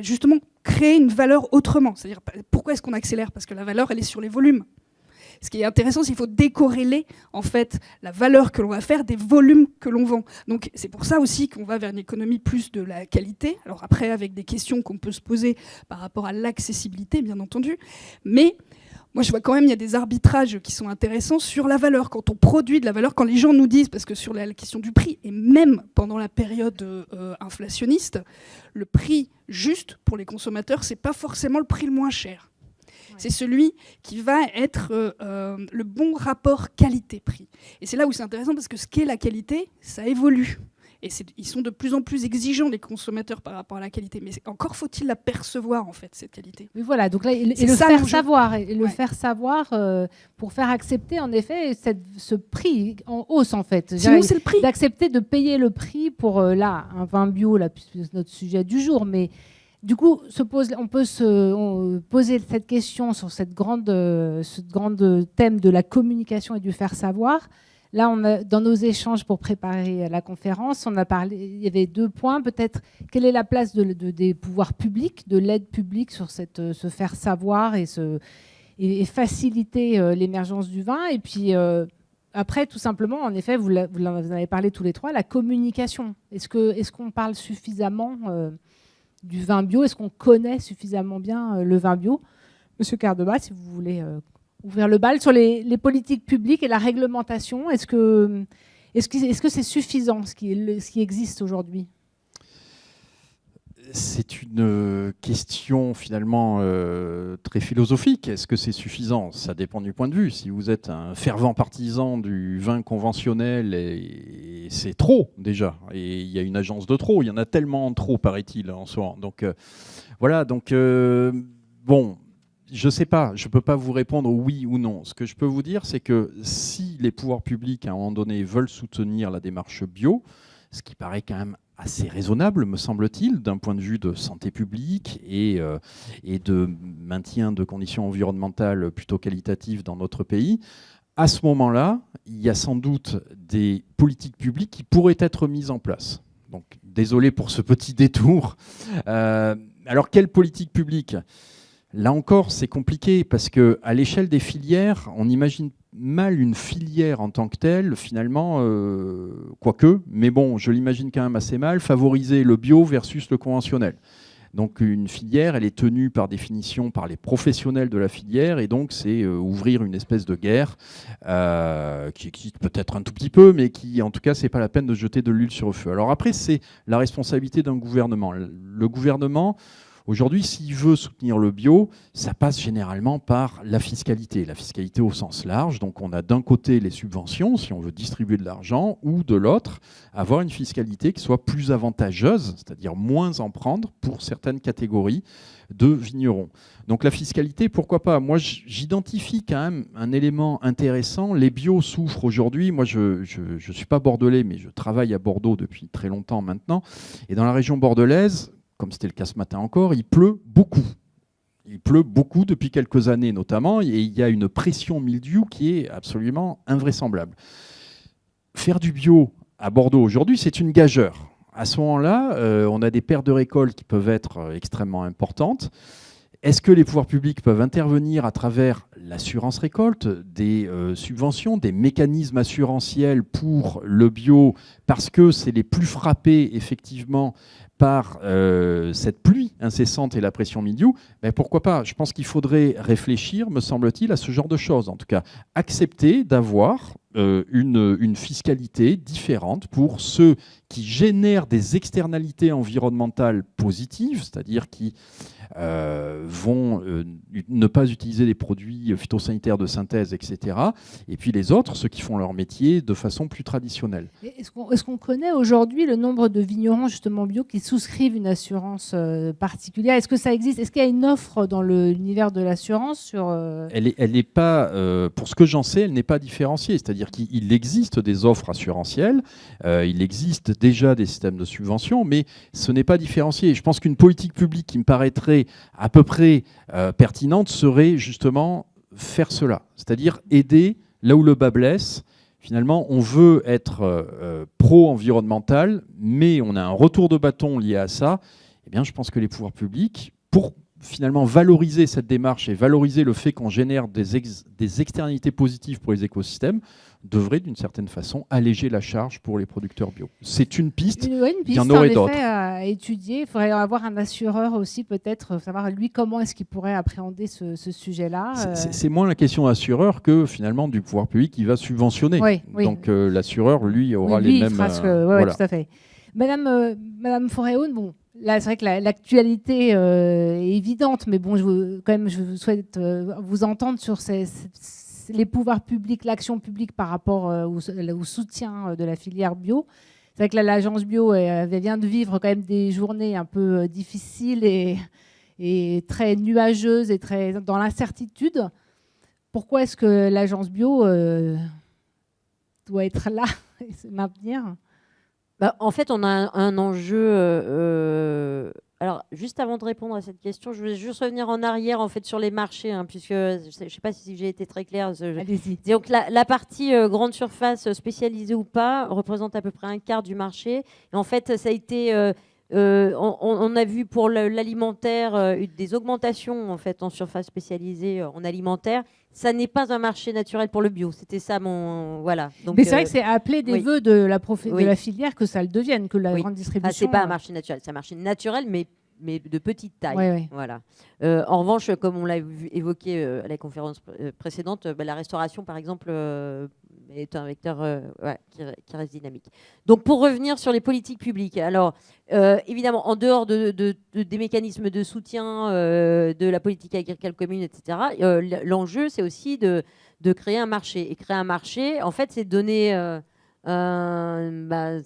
justement créer une valeur autrement. C'est-à-dire, pourquoi est-ce qu'on accélère ? Parce que la valeur, elle est sur les volumes. Ce qui est intéressant, c'est qu'il faut décorréler en fait la valeur que l'on va faire des volumes que l'on vend. Donc c'est pour ça aussi qu'on va vers une économie plus de la qualité. Alors après, avec des questions qu'on peut se poser par rapport à l'accessibilité, bien entendu. Mais moi, je vois quand même il y a des arbitrages qui sont intéressants sur la valeur. Quand on produit de la valeur, quand les gens nous disent, parce que sur la question du prix, et même pendant la période inflationniste, le prix juste pour les consommateurs, c'est pas forcément le prix le moins cher. C'est celui qui va être le bon rapport qualité-prix. Et c'est là où c'est intéressant, parce que ce qu'est la qualité, ça évolue. Et ils sont de plus en plus exigeants, les consommateurs, par rapport à la qualité. Mais encore faut-il la percevoir, en fait, cette qualité. Oui, voilà. Donc là, le faire savoir. Et le faire savoir pour faire accepter, en effet, ce prix en hausse, en fait. Sinon, c'est le prix. D'accepter de payer le prix pour, un vin bio, là, puisque c'est notre sujet du jour. Mais du coup, on peut se poser cette question sur ce grande thème de la communication et du faire savoir. Là, dans nos échanges pour préparer la conférence, il y avait 2 points. Peut-être, quelle est la place des pouvoirs publics, de l'aide publique sur ce faire savoir et faciliter l'émergence du vin. Et puis, après, tout simplement, en effet, vous en avez parlé tous les 3, la communication. Est-ce qu'on parle suffisamment du vin bio ? Est-ce qu'on connaît suffisamment bien le vin bio ? Monsieur Cardeba, si vous voulez ouvrir le bal sur les politiques publiques et la réglementation, est-ce que c'est suffisant ce qui existe aujourd'hui ? C'est une question finalement très philosophique. Est-ce que c'est suffisant ? Ça dépend du point de vue. Si vous êtes un fervent partisan du vin conventionnel, et c'est trop déjà. Et il y a une agence de trop. Il y en a tellement trop, paraît-il, en soi. Donc voilà. Donc bon, je ne sais pas. Je ne peux pas vous répondre oui ou non. Ce que je peux vous dire, c'est que si les pouvoirs publics, à un moment donné, veulent soutenir la démarche bio, ce qui paraît quand même assez raisonnable, me semble-t-il, d'un point de vue de santé publique et de maintien de conditions environnementales plutôt qualitatives dans notre pays, à ce moment-là, il y a sans doute des politiques publiques qui pourraient être mises en place. Donc, désolé pour ce petit détour. Alors, quelle politique publique ? Là encore, c'est compliqué parce qu'à l'échelle des filières, on imagine mal une filière en tant que telle, finalement, quoique, mais bon, je l'imagine quand même assez mal, favoriser le bio versus le conventionnel. Donc une filière, elle est tenue par définition par les professionnels de la filière, et donc c'est ouvrir une espèce de guerre qui existe peut-être un tout petit peu, mais qui, en tout cas, c'est pas la peine de jeter de l'huile sur le feu. Alors après, c'est la responsabilité d'un gouvernement. Le gouvernement, aujourd'hui, s'il veut soutenir le bio, ça passe généralement par la fiscalité au sens large. Donc on a d'un côté les subventions, si on veut distribuer de l'argent, ou de l'autre, avoir une fiscalité qui soit plus avantageuse, c'est-à-dire moins en prendre pour certaines catégories de vignerons. Donc la fiscalité, pourquoi pas ? Moi, j'identifie quand même un élément intéressant. Les bios souffrent aujourd'hui. Moi, je ne suis pas bordelais, mais je travaille à Bordeaux depuis très longtemps maintenant. Et dans la région bordelaise, comme c'était le cas ce matin encore, il pleut beaucoup. Il pleut beaucoup depuis quelques années notamment, et il y a une pression mildiou qui est absolument invraisemblable. Faire du bio à Bordeaux aujourd'hui, c'est une gageure. À ce moment-là, on a des pertes de récolte qui peuvent être extrêmement importantes. Est-ce que les pouvoirs publics peuvent intervenir à travers l'assurance récolte, des subventions, des mécanismes assurantiels pour le bio, parce que c'est les plus frappés effectivement par cette pluie incessante et la pression mildiou, ben pourquoi pas ? Je pense qu'il faudrait réfléchir, me semble-t-il, à ce genre de choses. En tout cas, accepter d'avoir une fiscalité différente pour ceux qui génèrent des externalités environnementales positives, c'est-à-dire qui vont ne pas utiliser des produits phytosanitaires de synthèse, etc. Et puis les autres, ceux qui font leur métier de façon plus traditionnelle. Est-ce qu'on connaît aujourd'hui le nombre de vignerons justement bio qui souscrivent une assurance particulière? Est-ce que ça existe? Est-ce qu'il y a une offre dans l'univers de l'assurance sur Elle est pas, pour ce que j'en sais, elle n'est pas différenciée. C'est-à-dire qu'il existe des offres assurantielles, il existe déjà des systèmes de subvention, mais ce n'est pas différencié. Et je pense qu'une politique publique qui me paraîtrait à peu près pertinente serait justement faire cela, c'est-à-dire aider là où le bas blesse. Finalement, on veut être pro-environnemental, mais on a un retour de bâton lié à ça. Eh bien, je pense que les pouvoirs publics, pour finalement valoriser cette démarche et valoriser le fait qu'on génère des externalités positives pour les écosystèmes, devrait d'une certaine façon alléger la charge pour les producteurs bio. C'est une piste, il y en aurait d'autres. À étudier. Il faudrait avoir un assureur aussi, peut-être, savoir lui comment est-ce qu'il pourrait appréhender ce sujet-là. C'est moins la question assureur que finalement du pouvoir public qui va subventionner. Oui. Donc l'assureur, lui, aura lui, les il mêmes... fera voilà. tout à fait. Madame Foreo, bon, là, c'est vrai que l'actualité est évidente, mais bon, je souhaite vous entendre sur les pouvoirs publics, l'action publique par rapport au soutien de la filière bio. C'est vrai que l'agence bio vient de vivre quand même des journées un peu difficiles et très nuageuses et très dans l'incertitude. Pourquoi est-ce que l'agence bio doit être là et se maintenir? En fait, on a un enjeu. Alors, juste avant de répondre à cette question, je vais juste revenir en arrière en fait sur les marchés, puisque je ne sais pas si j'ai été très claire. Allez-y. Donc, la partie grande surface spécialisée ou pas représente à peu près un quart du marché. Et en fait, ça a été on a vu pour l'alimentaire des augmentations en fait en surface spécialisée en alimentaire. Ça n'est pas un marché naturel pour le bio. C'était ça mon voilà. Donc, mais c'est vrai que c'est appelé des vœux de la filière que ça le devienne, que la grande distribution. C'est pas un marché naturel, c'est un marché naturel, mais de petite taille. Oui. Voilà. En revanche, comme on l'a évoqué à la conférence précédente, la restauration, par exemple, est un vecteur qui reste dynamique. Donc, pour revenir sur les politiques publiques, alors, évidemment, en dehors des mécanismes de soutien de la politique agricole commune, etc., l'enjeu, c'est aussi de créer un marché. Et créer un marché, en fait, c'est donner... un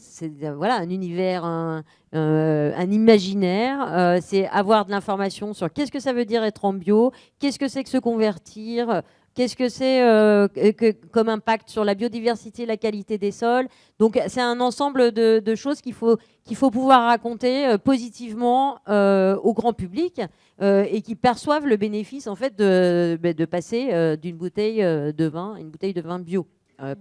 univers, un imaginaire, c'est avoir de l'information sur qu'est-ce que ça veut dire être en bio, qu'est-ce que c'est que se convertir, qu'est-ce que c'est comme impact sur la biodiversité, la qualité des sols. Donc c'est un ensemble de choses qu'il faut pouvoir raconter positivement au grand public et qui perçoivent le bénéfice en fait de passer d'une bouteille de vin à une bouteille de vin bio.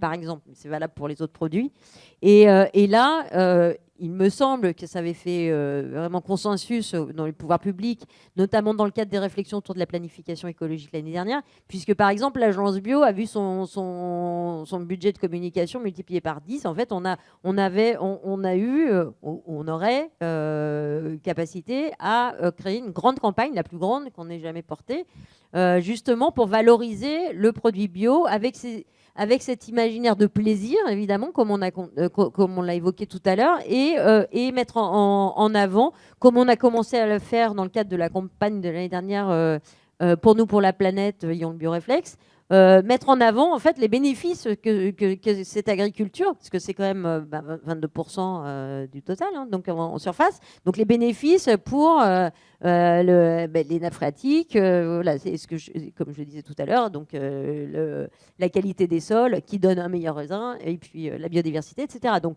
Par exemple, c'est valable pour les autres produits. Et là, il me semble que ça avait fait vraiment consensus dans les pouvoirs publics, notamment dans le cadre des réflexions autour de la planification écologique l'année dernière, puisque par exemple, l'agence bio a vu son budget de communication multiplié par 10. En fait, on aurait capacité à créer une grande campagne, la plus grande qu'on ait jamais portée, justement pour valoriser le produit bio avec cet imaginaire de plaisir, évidemment, comme on l'a évoqué tout à l'heure, et mettre en avant, comme on a commencé à le faire dans le cadre de la campagne de l'année dernière, pour nous, pour la planète, ayons le bioréflexe, mettre en avant en fait les bénéfices que cette agriculture, parce que c'est quand même 22% du total, donc en surface, donc les bénéfices pour les nappes phréatiques, voilà, c'est comme je le disais tout à l'heure, donc la qualité des sols qui donne un meilleur raisin, et puis la biodiversité, etc. Donc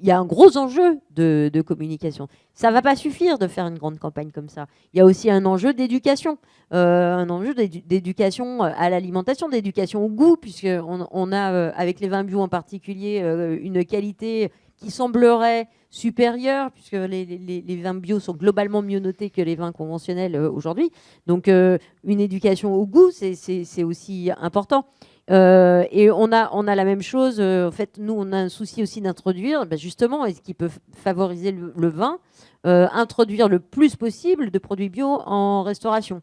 il y a un gros enjeu de communication. Ça ne va pas suffire de faire une grande campagne comme ça. Il y a aussi un enjeu d'éducation, d'éducation à l'alimentation, d'éducation au goût, puisqu'on a, avec les vins bio en particulier, une qualité qui semblerait supérieure, puisque les vins bio sont globalement mieux notés que les vins conventionnels aujourd'hui. Donc, une éducation au goût, c'est aussi important. Et on a la même chose. En fait, nous, on a un souci aussi d'introduire, justement, ce qui peut favoriser le vin, introduire le plus possible de produits bio en restauration.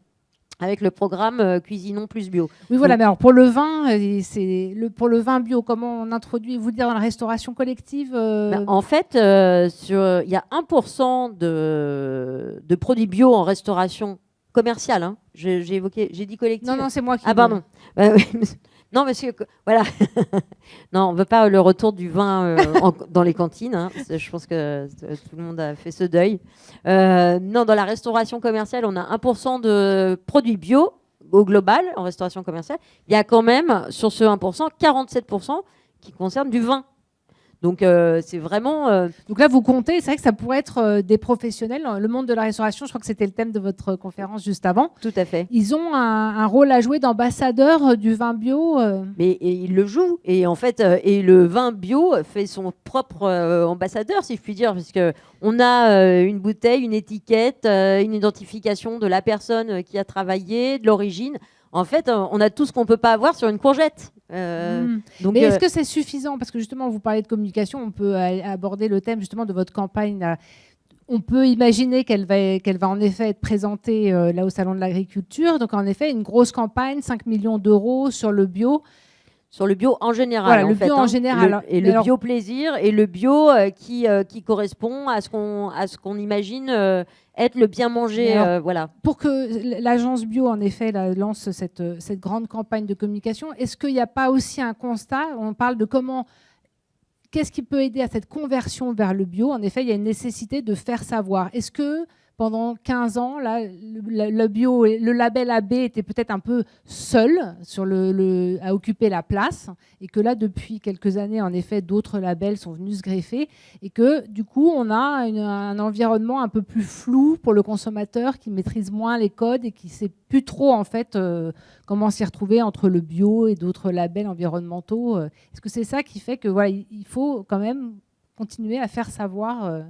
avec le programme Cuisinons plus bio. Oui, voilà. Donc, Mais alors pour le vin, pour le vin bio, comment on introduit, vous dire dans la restauration collective en fait, il y a 1% de produits bio en restauration commerciale. Hein. J'ai dit collective. Non, c'est moi qui. Ah pardon. Oui. Non, monsieur, voilà. Non, on ne veut pas le retour du vin dans les cantines. Hein. Je pense que tout le monde a fait ce deuil. Non, dans la restauration commerciale, on a 1% de produits bio au global en restauration commerciale. Il y a quand même, sur ce 1%, 47% qui concernent du vin. Donc, c'est vraiment... Donc là, vous comptez, c'est vrai que ça pourrait être des professionnels. Le monde de la restauration, je crois que c'était le thème de votre conférence juste avant. Tout à fait. Ils ont un rôle à jouer d'ambassadeur du vin bio. Mais ils le jouent. Et en fait, et le vin bio fait son propre ambassadeur, si je puis dire, parce qu'on a une bouteille, une étiquette, une identification de la personne qui a travaillé, de l'origine. En fait, on a tout ce qu'on ne peut pas avoir sur une courgette. Donc, mais est-ce que c'est suffisant? Parce que justement, vous parlez de communication, on peut aborder le thème justement de votre campagne. On peut imaginer qu'elle va en effet être présentée là au Salon de l'Agriculture. Donc en effet, une grosse campagne, 5 millions d'euros sur le bio. Sur le bio en général. Voilà, en le fait, bio en général. Le bio plaisir et le bio qui correspond à ce qu'on imagine être le bien manger. Voilà. Pour que l'agence bio, en effet, lance cette grande campagne de communication, est-ce qu'il n'y a pas aussi un constat? On parle de qu'est-ce qui peut aider à cette conversion vers le bio? En effet, il y a une nécessité de faire savoir. Est-ce que pendant 15 ans, là, le bio, le label AB était peut-être un peu seul à occuper la place, et que là, depuis quelques années, en effet, d'autres labels sont venus se greffer, et que du coup, on a un environnement un peu plus flou pour le consommateur qui maîtrise moins les codes et qui ne sait plus trop en fait comment s'y retrouver entre le bio et d'autres labels environnementaux. Est-ce que c'est ça qui fait que voilà, il faut quand même continuer à faire savoir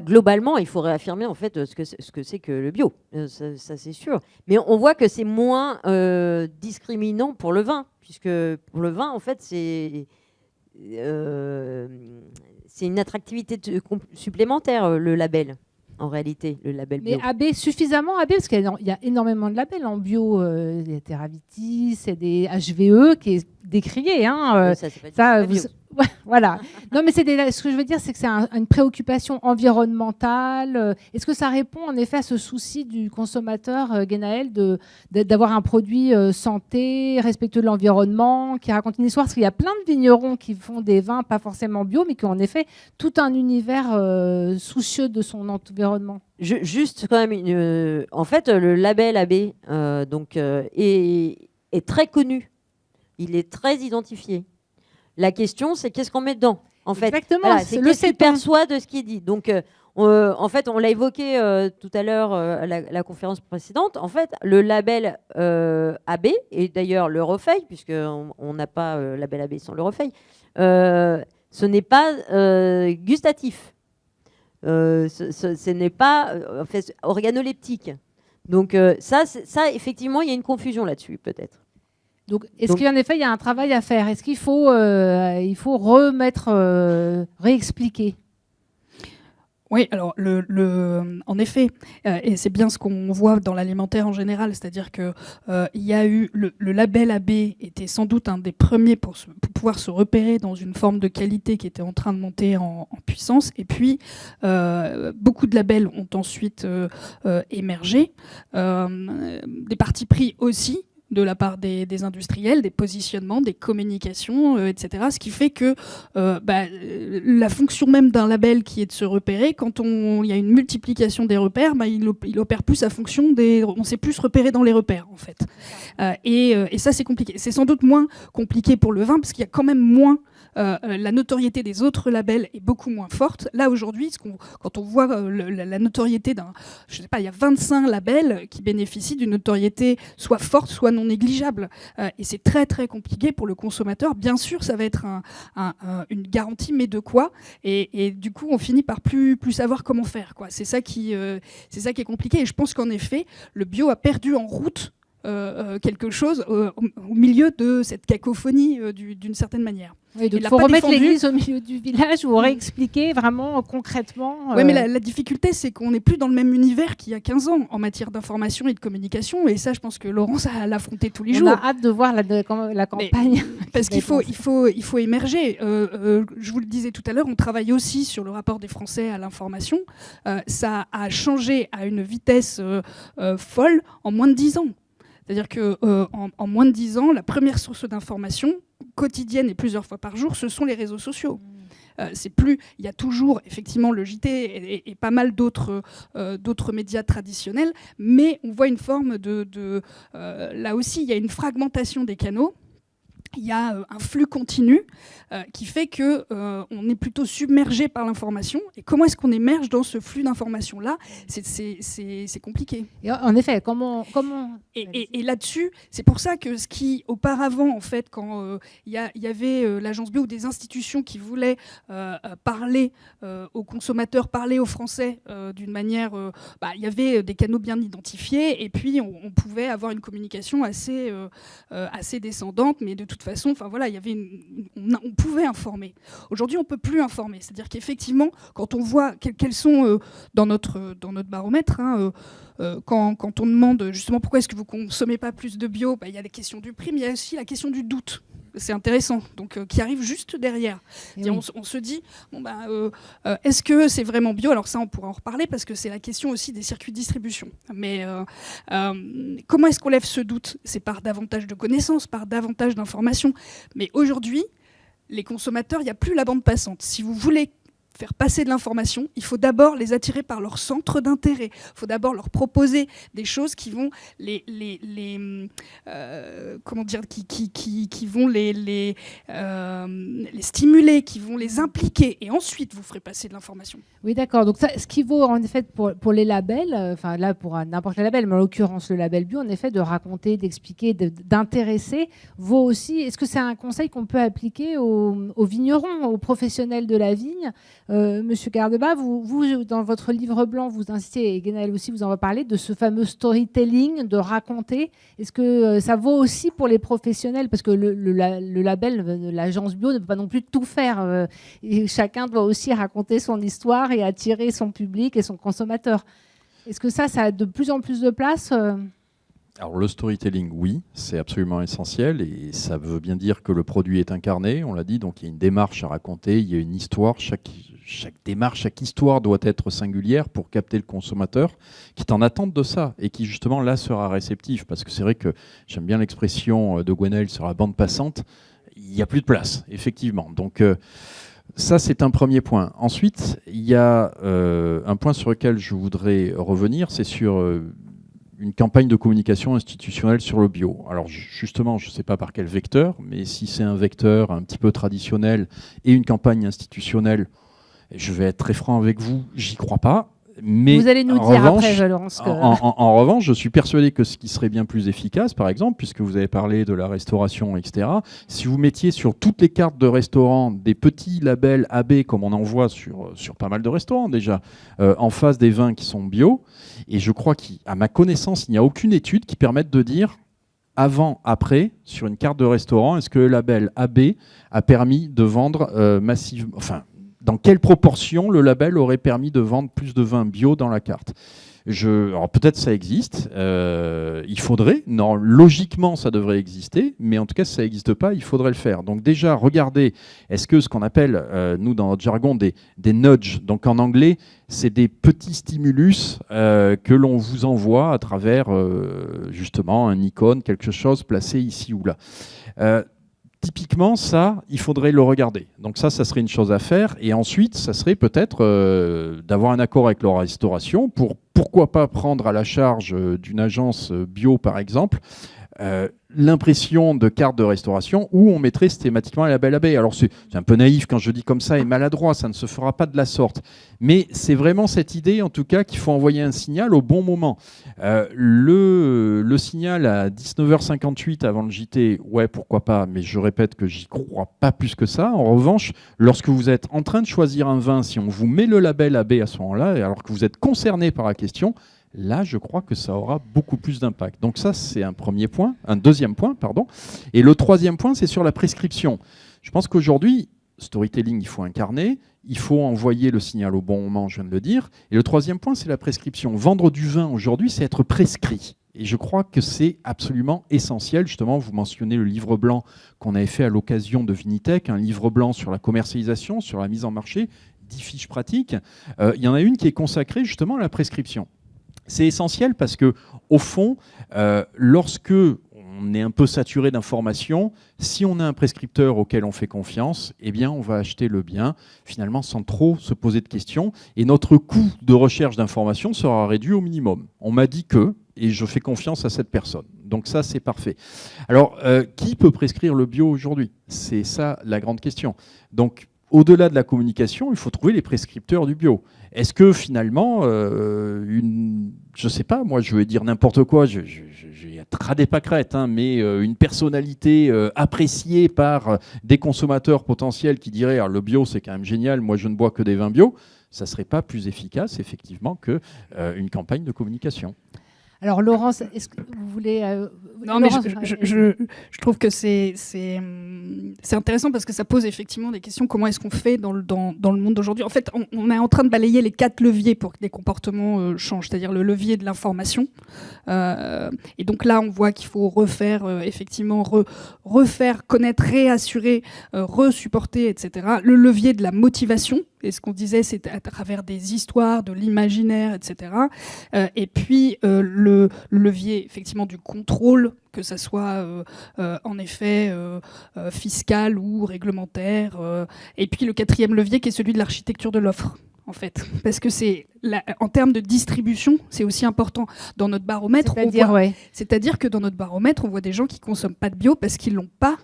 globalement, il faut réaffirmer en fait ce que c'est que le bio, ça c'est sûr. Mais on voit que c'est moins discriminant pour le vin, puisque pour le vin, en fait, c'est une attractivité supplémentaire, le label, en réalité, le label bio. Mais AB, suffisamment AB, parce qu'il y a énormément de labels en bio. Il y a Terravitis, il y a des HVE qui est décrié. Hein, ça, c'est pas bio. Voilà. Non, mais ce que je veux dire, c'est que c'est une préoccupation environnementale. Est-ce que ça répond en effet à ce souci du consommateur, Guénaël, d'avoir un produit santé, respectueux de l'environnement, qui raconte une histoire? Parce qu'il y a plein de vignerons qui font des vins pas forcément bio, mais qui ont en effet tout un univers soucieux de son environnement. Juste quand même, en fait, le label AB est très connu. Il est très identifié. La question, c'est qu'est-ce qu'on met dedans, en fait. Exactement. Voilà, c'est qu'est-ce qu'il perçoit de ce qui est dit. Donc, en fait, on l'a évoqué tout à l'heure à la conférence précédente. En fait, le label AB, et d'ailleurs le Refeuille, puisqu'on n'a pas label AB sans le Refeuille, ce n'est pas gustatif. Ce n'est pas en fait, organoleptique. Donc, ça, effectivement, il y a une confusion là-dessus, peut-être. Donc, est-ce qu'en effet, il y a un travail à faire? Est-ce qu'il faut, réexpliquer? Oui, alors en effet, et c'est bien ce qu'on voit dans l'alimentaire en général, c'est-à-dire que il y a eu le label AB était sans doute un des premiers pour pouvoir se repérer dans une forme de qualité qui était en train de monter en puissance, et puis beaucoup de labels ont ensuite émergé, des partis pris aussi de la part des industriels, des positionnements, des communications, etc. Ce qui fait que la fonction même d'un label qui est de se repérer, quand il y a une multiplication des repères, il opère plus sa fonction on sait plus se repérer dans les repères, en fait. Et ça, c'est compliqué. C'est sans doute moins compliqué pour le vin, parce qu'il y a quand même moins... la notoriété des autres labels est beaucoup moins forte. Là, aujourd'hui, quand on voit la notoriété je sais pas, il y a 25 labels qui bénéficient d'une notoriété soit forte, soit non négligeable. Et c'est très, très compliqué pour le consommateur. Bien sûr, ça va être une garantie, mais de quoi? Et du coup, on finit par plus savoir comment faire, quoi. C'est ça qui est compliqué. Et je pense qu'en effet, le bio a perdu en route quelque chose au milieu de cette cacophonie d'une certaine manière. Oui, donc Il il l'a faut pas remettre défendu. l'église au milieu du village ou réexpliquer vraiment concrètement. Oui, mais la difficulté, c'est qu'on n'est plus dans le même univers qu'il y a 15 ans en matière d'information et de communication. Et ça, je pense que Laurence a l'affronté tous les on jours. a hâte de voir la campagne. Parce qu'il faut émerger. Je vous le disais tout à l'heure, on travaille aussi sur le rapport des Français à l'information. Ça a changé à une vitesse folle en moins de 10 ans. C'est-à-dire qu'en moins de 10 ans, la première source d'information quotidienne et plusieurs fois par jour, ce sont les réseaux sociaux. C'est plus, il y a toujours effectivement le JT et pas mal d'autres médias traditionnels, mais on voit une forme là aussi, il y a une fragmentation des canaux. Il y a un flux continu qui fait qu'on est plutôt submergé par l'information. Et comment est-ce qu'on émerge dans ce flux d'informations-là ? C'est compliqué. Et en effet, comment... Et là-dessus, c'est pour ça que ce qui, auparavant, en fait, quand il y avait l'Agence Bio ou des institutions qui voulaient parler aux consommateurs, parler aux Français d'une manière... il y avait des canaux bien identifiés et puis on pouvait avoir une communication assez descendante, mais de toute façon, il y avait on pouvait informer. Aujourd'hui, on ne peut plus informer. C'est-à-dire qu'effectivement, quand on voit quels sont dans notre baromètre, quand on demande justement pourquoi est-ce que vous ne consommez pas plus de bio, il y a la question du prix, mais il y a aussi la question du doute. C'est intéressant, donc qui arrive juste derrière. Oui. On se dit, est-ce que c'est vraiment bio ? Alors ça, on pourra en reparler parce que c'est la question aussi des circuits de distribution. Mais comment est-ce qu'on lève ce doute ? C'est par davantage de connaissances, par davantage d'informations. Mais aujourd'hui, les consommateurs, il n'y a plus la bande passante. Si vous voulez faire passer de l'information, il faut d'abord les attirer par leur centre d'intérêt. Il faut d'abord leur proposer des choses qui vont les stimuler, qui vont les impliquer, et ensuite vous ferez passer de l'information. Oui, d'accord. Donc ça, ce qui vaut en effet pour les labels, là pour n'importe quel label, mais en l'occurrence le label bio, en effet, de raconter, d'expliquer, d'intéresser, vaut aussi. Est-ce que c'est un conseil qu'on peut appliquer aux vignerons, aux professionnels de la vigne? Monsieur Gardeba, vous, dans votre livre blanc, vous insistez, et Guénaël aussi vous en reparlez, de ce fameux storytelling, de raconter. Est-ce que ça vaut aussi pour les professionnels ? Parce que le label, l'agence bio ne peut pas non plus tout faire. Et chacun doit aussi raconter son histoire et attirer son public et son consommateur. Est-ce que ça a de plus en plus de place ? Alors le storytelling, oui, c'est absolument essentiel et ça veut bien dire que le produit est incarné, on l'a dit, donc il y a une démarche à raconter, il y a une histoire, chaque démarche, chaque histoire doit être singulière pour capter le consommateur qui est en attente de ça et qui justement là sera réceptif, parce que c'est vrai que j'aime bien l'expression de Gwenaël sur la bande passante, il n'y a plus de place, effectivement. Donc ça, c'est un premier point. Ensuite, il y a un point sur lequel je voudrais revenir, c'est sur une campagne de communication institutionnelle sur le bio. Alors justement, je ne sais pas par quel vecteur, mais si c'est un vecteur un petit peu traditionnel et une campagne institutionnelle, je vais être très franc avec vous, j'y crois pas. Mais vous allez nous dire après, Laurence. En revanche, je suis persuadé que ce qui serait bien plus efficace, par exemple, puisque vous avez parlé de la restauration, etc., si vous mettiez sur toutes les cartes de restaurants des petits labels AB, comme on en voit sur pas mal de restaurants déjà, en face des vins qui sont bio, et je crois qu'à ma connaissance, il n'y a aucune étude qui permette de dire avant, après, sur une carte de restaurant, est-ce que le label AB a permis de vendre massivement... Enfin, dans quelle proportion le label aurait permis de vendre plus de vin bio dans la carte ? Alors peut-être ça existe, il faudrait, non, logiquement ça devrait exister, mais en tout cas si ça n'existe pas, il faudrait le faire. Donc déjà, regardez, est-ce que ce qu'on appelle, nous dans notre jargon, des nudges, donc en anglais, c'est des petits stimulus que l'on vous envoie à travers justement un icône, quelque chose placé ici ou là. Typiquement, ça, il faudrait le regarder. Donc ça serait une chose à faire. Et ensuite, ça serait peut-être d'avoir un accord avec leur restauration pour, pourquoi pas, prendre à la charge d'une agence bio, par exemple, l'impression de carte de restauration où on mettrait systématiquement un label AB. Alors c'est un peu naïf quand je dis comme ça et maladroit, ça ne se fera pas de la sorte. Mais c'est vraiment cette idée, en tout cas, qu'il faut envoyer un signal au bon moment. Le signal à 19h58 avant le JT, ouais, pourquoi pas, mais je répète que j'y crois pas plus que ça. En revanche, lorsque vous êtes en train de choisir un vin, si on vous met le label AB à ce moment-là, alors que vous êtes concerné par la question, là, je crois que ça aura beaucoup plus d'impact. Donc ça, c'est un premier point, un deuxième point, pardon. Et le troisième point, c'est sur la prescription. Je pense qu'aujourd'hui, storytelling, il faut incarner, il faut envoyer le signal au bon moment, je viens de le dire. Et le troisième point, c'est la prescription. Vendre du vin aujourd'hui, c'est être prescrit. Et je crois que c'est absolument essentiel. Justement, vous mentionnez le livre blanc qu'on avait fait à l'occasion de Vinitech, un livre blanc sur la commercialisation, sur la mise en marché, 10 fiches pratiques. Il y en a une qui est consacrée justement à la prescription. C'est essentiel parce que, au fond, lorsque on est un peu saturé d'informations, si on a un prescripteur auquel on fait confiance, eh bien, on va acheter le bien, finalement, sans trop se poser de questions. Et notre coût de recherche d'informations sera réduit au minimum. On m'a dit que, et je fais confiance à cette personne. Donc ça, c'est parfait. Alors, qui peut prescrire le bio aujourd'hui? C'est ça la grande question. Donc, au-delà de la communication, il faut trouver les prescripteurs du bio. Est-ce que finalement, je ne sais pas, moi je vais dire n'importe quoi, je vais trader pas crête, hein, mais une personnalité appréciée par des consommateurs potentiels qui diraient ah, le bio c'est quand même génial, moi je ne bois que des vins bio, ça ne serait pas plus efficace effectivement qu'une campagne de communication. Alors Laurence, est-ce que vous voulez... Non, mais Laurence, je trouve que c'est intéressant parce que ça pose effectivement des questions. Comment est-ce qu'on fait dans le monde d'aujourd'hui? En fait, on est en train de balayer les 4 leviers pour que les comportements changent, c'est-à-dire le levier de l'information. Et donc là, on voit qu'il faut refaire, effectivement, refaire connaître, réassurer, resupporter, etc. Le levier de la motivation. Et ce qu'on disait, c'est à travers des histoires, de l'imaginaire, etc. Et puis le levier effectivement du contrôle, que ça soit en effet fiscal ou réglementaire. Et puis le 4e levier qui est celui de l'architecture de l'offre. En fait, parce que en termes de distribution, c'est aussi important. Dans notre baromètre, c'est-à-dire que dans notre baromètre, on voit des gens qui consomment pas de bio parce qu'ils l'ont pas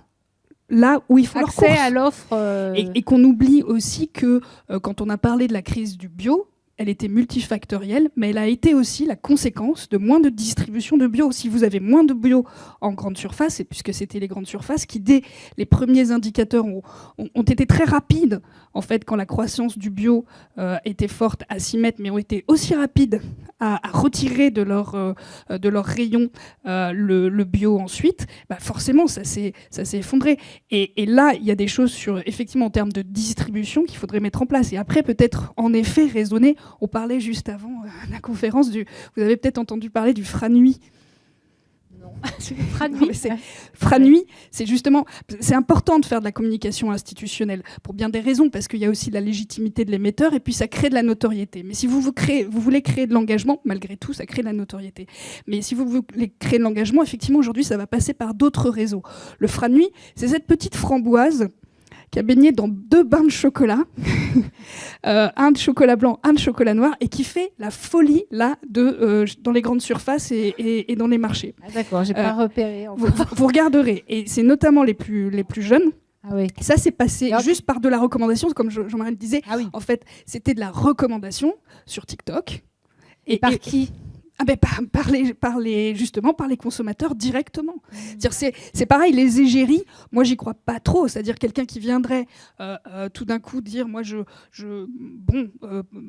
là où il faut leur course. Accès à l'offre. Et qu'on oublie aussi que quand on a parlé de la crise du bio, elle était multifactorielle, mais elle a été aussi la conséquence de moins de distribution de bio. Si vous avez moins de bio en grande surface, et puisque c'était les grandes surfaces qui, dès les premiers indicateurs, ont été très rapides, en fait, quand la croissance du bio était forte, à s'y mettre, mais ont été aussi rapides à retirer de leur rayon le bio ensuite, bah forcément, ça s'est effondré. Et là, il y a des choses effectivement, en termes de distribution qu'il faudrait mettre en place. Et après, peut-être, en effet, raisonner. On parlait juste avant la conférence vous avez peut-être entendu parler du Franuit. Non, Franuit. Franuit, c'est justement, c'est important de faire de la communication institutionnelle pour bien des raisons, parce qu'il y a aussi la légitimité de l'émetteur et puis ça crée de la notoriété. Mais si vous voulez créer de l'engagement, malgré tout, ça crée de la notoriété. Mais si vous voulez créer de l'engagement, effectivement, aujourd'hui, ça va passer par d'autres réseaux. Le Franuit, c'est cette petite framboise qui a baigné dans 2 bains de chocolat, un de chocolat blanc, un de chocolat noir, et qui fait la folie là dans les grandes surfaces et dans les marchés. Ah, d'accord, j'ai pas repéré. Vous regarderez, et c'est notamment les plus jeunes. Ah oui. Ça s'est passé juste par de la recommandation, comme Jean-Marie le disait. Ah oui. En fait, c'était de la recommandation sur TikTok. Et par qui? Par les consommateurs directement. C'est pareil, les égéries, moi j'y crois pas trop. C'est-à-dire quelqu'un qui viendrait tout d'un coup dire moi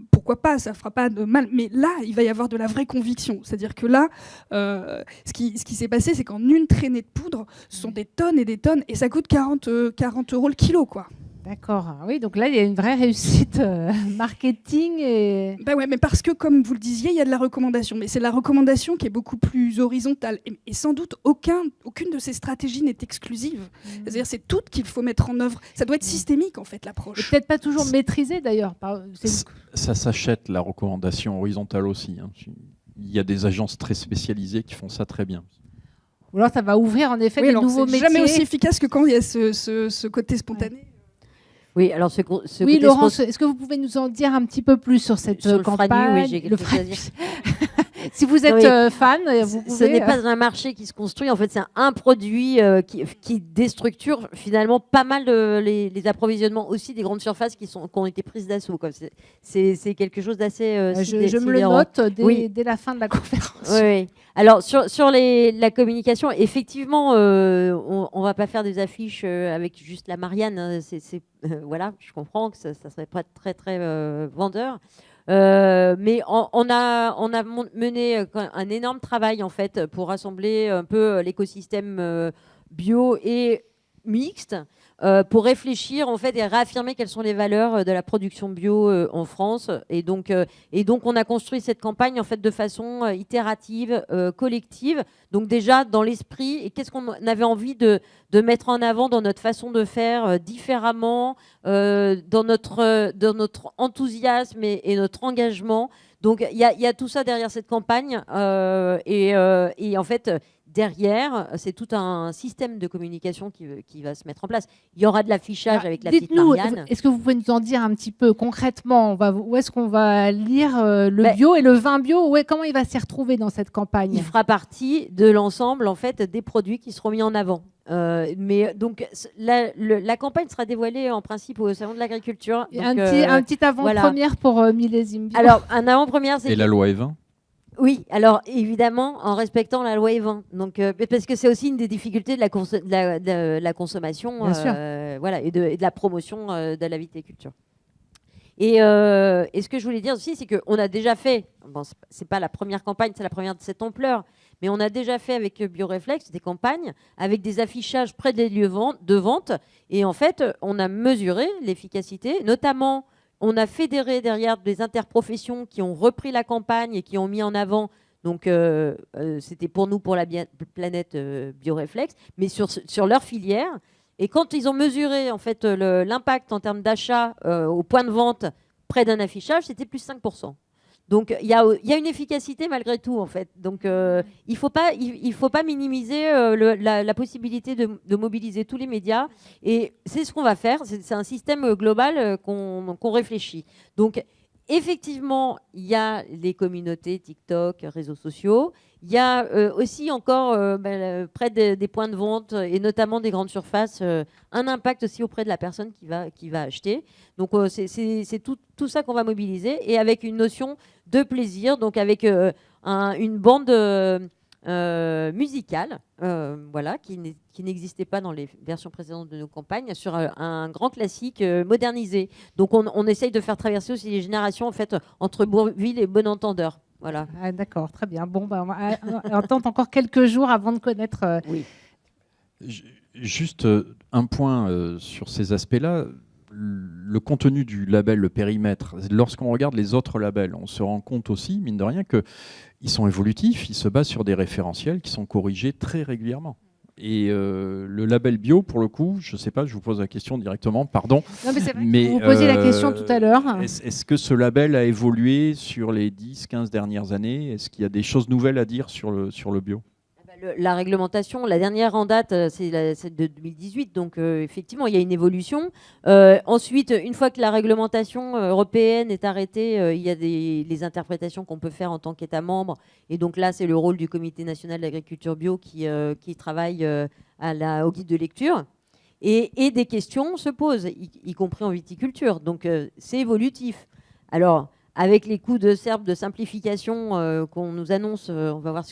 pourquoi pas, ça fera pas de mal. Mais là, il va y avoir de la vraie conviction. C'est-à-dire que là, ce qui s'est passé, c'est qu'en une traînée de poudre, ce sont des tonnes et des tonnes, et ça coûte 40 € le kilo, quoi. D'accord, oui, donc là il y a une vraie réussite marketing. Bah ouais, mais parce que comme vous le disiez, il y a de la recommandation, mais c'est la recommandation qui est beaucoup plus horizontale et sans doute aucune de ces stratégies n'est exclusive. C'est-à-dire c'est toutes qu'il faut mettre en œuvre. Ça doit être systémique en fait l'approche. Et peut-être pas toujours maîtrisée d'ailleurs. Ça s'achète la recommandation horizontale aussi. Hein. Il y a des agences très spécialisées qui font ça très bien. Ou alors ça va ouvrir en effet des nouveaux métiers. Jamais aussi efficace que quand il y a ce côté spontané. Ouais. Oui, alors oui, Laurence, est-ce que vous pouvez nous en dire un petit peu plus sur cette campagne? Franuit, oui, j'ai quelque chose à dire. Si vous êtes fan, vous pouvez... Ce n'est pas un marché qui se construit. En fait, c'est un produit qui déstructure finalement pas mal les approvisionnements aussi des grandes surfaces qui ont été prises d'assaut. C'est quelque chose d'assez je me le note dès la fin de la conférence. Oui. Alors, sur la communication, effectivement, on ne va pas faire des affiches avec juste la Marianne. Voilà, je comprends que ça ne serait pas très, très vendeur. Mais on a mené un énorme travail en fait pour rassembler un peu l'écosystème bio et mixte pour réfléchir en fait et réaffirmer quelles sont les valeurs de la production bio en France. Et donc, on a construit cette campagne en fait de façon itérative, collective. Donc déjà dans l'esprit, et qu'est-ce qu'on avait envie de mettre en avant dans notre façon de faire différemment, dans notre enthousiasme et notre engagement. Donc il y a tout ça derrière cette campagne et en fait derrière, c'est tout un système de communication qui va se mettre en place. Il y aura de l'affichage avec la petite Marianne. Est-ce que vous pouvez nous en dire un petit peu concrètement où est-ce qu'on va lire le bio et le vin bio, comment il va s'y retrouver dans cette campagne? Il fera partie de l'ensemble en fait des produits qui seront mis en avant. Mais donc la campagne sera dévoilée en principe au salon de l'agriculture. Un petit avant-première pour Millésime Bio. Alors un avant-première, c'est la loi E20. Oui, alors évidemment en respectant la loi E20. Donc parce que c'est aussi une des difficultés de la consommation, voilà, et de la promotion de la viticulture. Et ce que je voulais dire aussi, c'est qu'on a déjà fait, bon, c'est pas la première campagne, c'est la première de cette ampleur, mais on a déjà fait avec Bioréflexe des campagnes avec des affichages près des lieux de vente. Et en fait, on a mesuré l'efficacité, notamment on a fédéré derrière des interprofessions qui ont repris la campagne et qui ont mis en avant. Donc, c'était pour nous, pour la planète Bioréflexe, mais sur leur filière. Et quand ils ont mesuré en fait l'impact en termes d'achat au point de vente près d'un affichage, c'était plus 5%. Donc il y a une efficacité malgré tout en fait. Donc il faut pas minimiser la possibilité de mobiliser tous les médias. Et c'est ce qu'on va faire. C'est un système global qu'on réfléchit. Donc effectivement, il y a les communautés TikTok, réseaux sociaux. Il y a aussi encore près des points de vente et notamment des grandes surfaces, un impact aussi auprès de la personne qui va acheter. Donc c'est tout ça qu'on va mobiliser et avec une notion de plaisir, donc avec une bande musicale, voilà, qui n'existait pas dans les versions précédentes de nos campagnes, sur un grand classique modernisé. Donc on essaye de faire traverser aussi les générations en fait entre Bourville et Bon Entendeur. Voilà. Ah, d'accord, très bien. Bon, on va attendre encore quelques jours avant de connaître. Oui. Juste un point sur ces aspects-là. Le contenu du label, le périmètre, lorsqu'on regarde les autres labels, on se rend compte aussi, mine de rien, qu'ils sont évolutifs, ils se basent sur des référentiels qui sont corrigés très régulièrement. Et le label bio, pour le coup, je ne sais pas, je vous pose la question directement, pardon. Non, mais c'est vrai que vous posiez la question tout à l'heure. Est-ce que ce label a évolué sur les 10-15 dernières années? Est-ce qu'il y a des choses nouvelles à dire sur le bio? La réglementation, la dernière en date, c'est de 2018, donc effectivement, il y a une évolution. Ensuite, une fois que la réglementation européenne est arrêtée, il y a les interprétations qu'on peut faire en tant qu'État membre. Et donc là, c'est le rôle du Comité national de l'agriculture bio qui travaille au guide de lecture. Et des questions se posent, y compris en viticulture. Donc c'est évolutif. Alors, avec les coups de serbe de simplification qu'on nous annonce, on va voir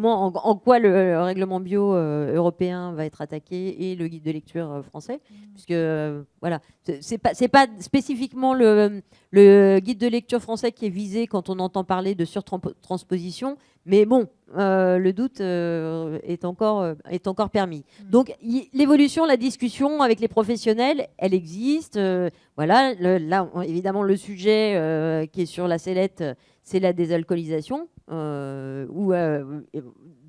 en quoi le règlement bio européen va être attaqué et le guide de lecture français, puisque voilà, c'est pas spécifiquement le guide de lecture français qui est visé quand on entend parler de surtransposition, mais bon, le doute est encore permis. Donc l'évolution, la discussion avec les professionnels, elle existe. Voilà, là évidemment le sujet qui est sur la sellette, c'est la désalcoolisation.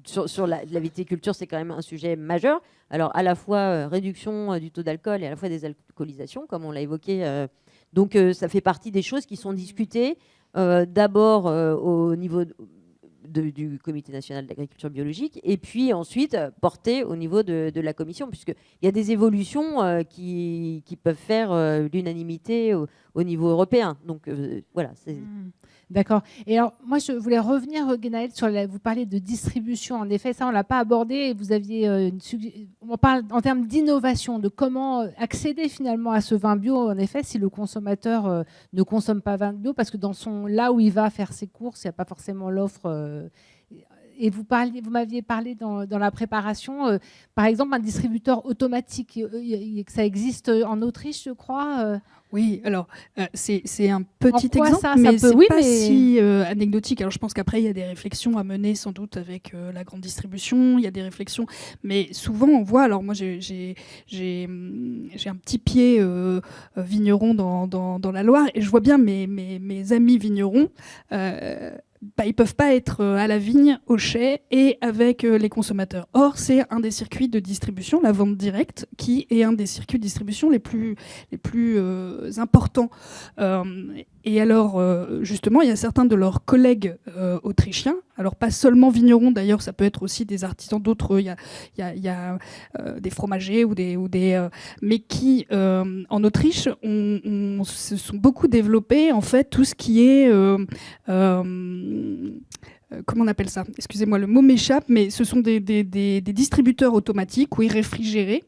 Sur la viticulture, c'est quand même un sujet majeur. Alors, à la fois réduction du taux d'alcool et à la fois désalcoolisation, comme on l'a évoqué. Donc, ça fait partie des choses qui sont discutées d'abord au niveau du Comité national de l'agriculture biologique et puis ensuite portées au niveau de la Commission, puisqu'il y a des évolutions qui peuvent faire l'unanimité au niveau européen. Donc, voilà, c'est... D'accord. Et alors, moi, je voulais revenir, Guénaëlle, vous parlez de distribution. En effet, ça, on ne l'a pas abordé. Vous aviez on parle en termes d'innovation, de comment accéder finalement à ce vin bio. En effet, si le consommateur ne consomme pas vin bio, parce que là où il va faire ses courses, il n'y a pas forcément l'offre. Et vous m'aviez parlé dans la préparation, par exemple, un distributeur automatique, que ça existe en Autriche, je crois. Oui, alors c'est un petit quoi exemple, ça mais peut- c'est oui, pas mais- si anecdotique. Alors je pense qu'après il y a des réflexions à mener sans doute avec la grande distribution, il y a des réflexions, mais souvent on voit. Alors moi j'ai un petit pied vigneron dans la Loire et je vois bien mes amis vignerons. Ils peuvent pas être à la vigne, au chai et avec les consommateurs. Or, c'est un des circuits de distribution, la vente directe, qui est un des circuits de distribution les plus importants. Et alors, justement, il y a certains de leurs collègues autrichiens, alors pas seulement vignerons d'ailleurs, ça peut être aussi des artisans d'autres, il y a des fromagers mais qui, en Autriche, se sont beaucoup développés, en fait, tout ce qui est... comment on appelle ça ? Excusez-moi, le mot m'échappe, mais ce sont des distributeurs automatiques, oui, réfrigérés,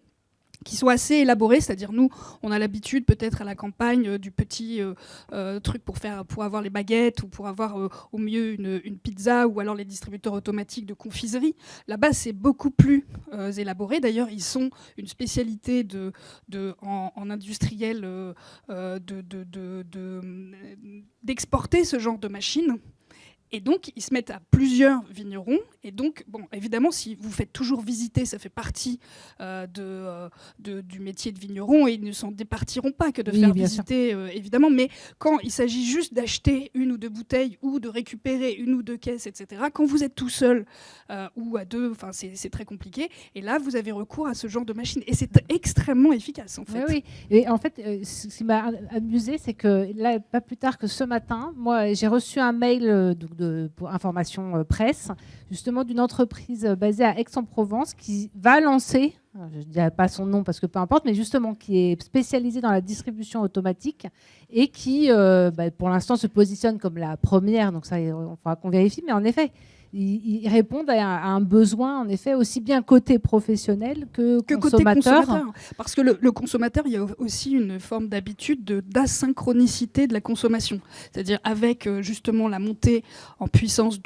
qui sont assez élaborés, c'est-à-dire nous, on a l'habitude peut-être à la campagne du petit truc pour avoir les baguettes ou pour avoir au mieux une pizza, ou alors les distributeurs automatiques de confiserie. Là-bas, c'est beaucoup plus élaboré. D'ailleurs, ils sont une spécialité en industriel d'exporter ce genre de machines. Et donc, ils se mettent à plusieurs vignerons. Et donc, bon, évidemment, si vous faites toujours visiter, ça fait partie du métier de vigneron, et ils ne s'en départiront pas que de faire visiter, évidemment. Mais quand il s'agit juste d'acheter une ou deux bouteilles ou de récupérer une ou deux caisses, etc., quand vous êtes tout seul ou à deux, c'est très compliqué. Et là, vous avez recours à ce genre de machine. Et c'est extrêmement efficace, en fait. Oui. Et en fait, ce qui m'a amusé, c'est que là, pas plus tard que ce matin, moi, j'ai reçu un mail pour information presse, justement d'une entreprise basée à Aix-en-Provence qui va lancer, je ne dirais pas son nom parce que peu importe, mais justement qui est spécialisée dans la distribution automatique et qui, pour l'instant, se positionne comme la première. Donc ça, il faudra qu'on vérifie. Mais en effet, ils répondent à un besoin, en effet, aussi bien côté professionnel que consommateur. Côté consommateur. Parce que le consommateur, il y a aussi une forme d'habitude d'asynchronicité de la consommation. C'est-à-dire avec justement la montée en puissance,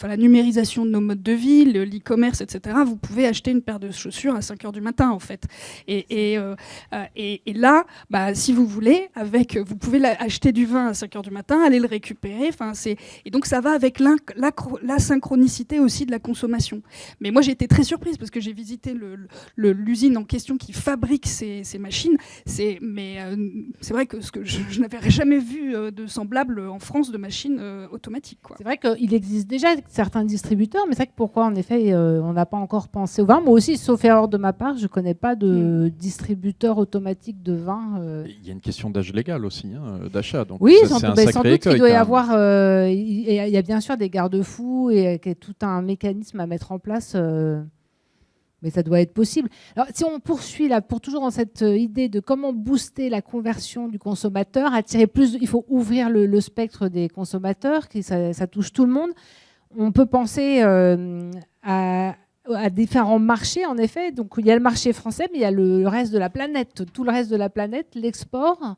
la numérisation de nos modes de vie, l'e-commerce, etc., vous pouvez acheter une paire de chaussures à 5 h du matin, en fait. Et là, si vous voulez, vous pouvez acheter du vin à 5 h du matin, aller le récupérer. Et donc ça va avec la synchronicité aussi de la consommation. Mais moi, j'ai été très surprise parce que j'ai visité l'usine en question qui fabrique ces machines. C'est vrai que je n'avais jamais vu de semblable en France de machines automatiques. C'est vrai qu'il existe déjà certains distributeurs, mais c'est vrai que pourquoi, en effet, on n'a pas encore pensé au vin. Moi aussi, sauf erreur de ma part, je ne connais pas de distributeur automatique de vin. Il y a une question d'âge légal aussi, d'achat. Donc oui, c'est un sans sacré doute qu'il doit y écueil, avoir... il y a bien sûr des garde-fous et tout un mécanisme à mettre en place, mais ça doit être possible. Alors, si on poursuit là, toujours dans cette idée de comment booster la conversion du consommateur, attirer plus, il faut ouvrir le spectre des consommateurs, ça touche tout le monde. On peut penser à différents marchés, en effet. Donc, il y a le marché français, mais il y a le reste de la planète, tout le reste de la planète, l'export.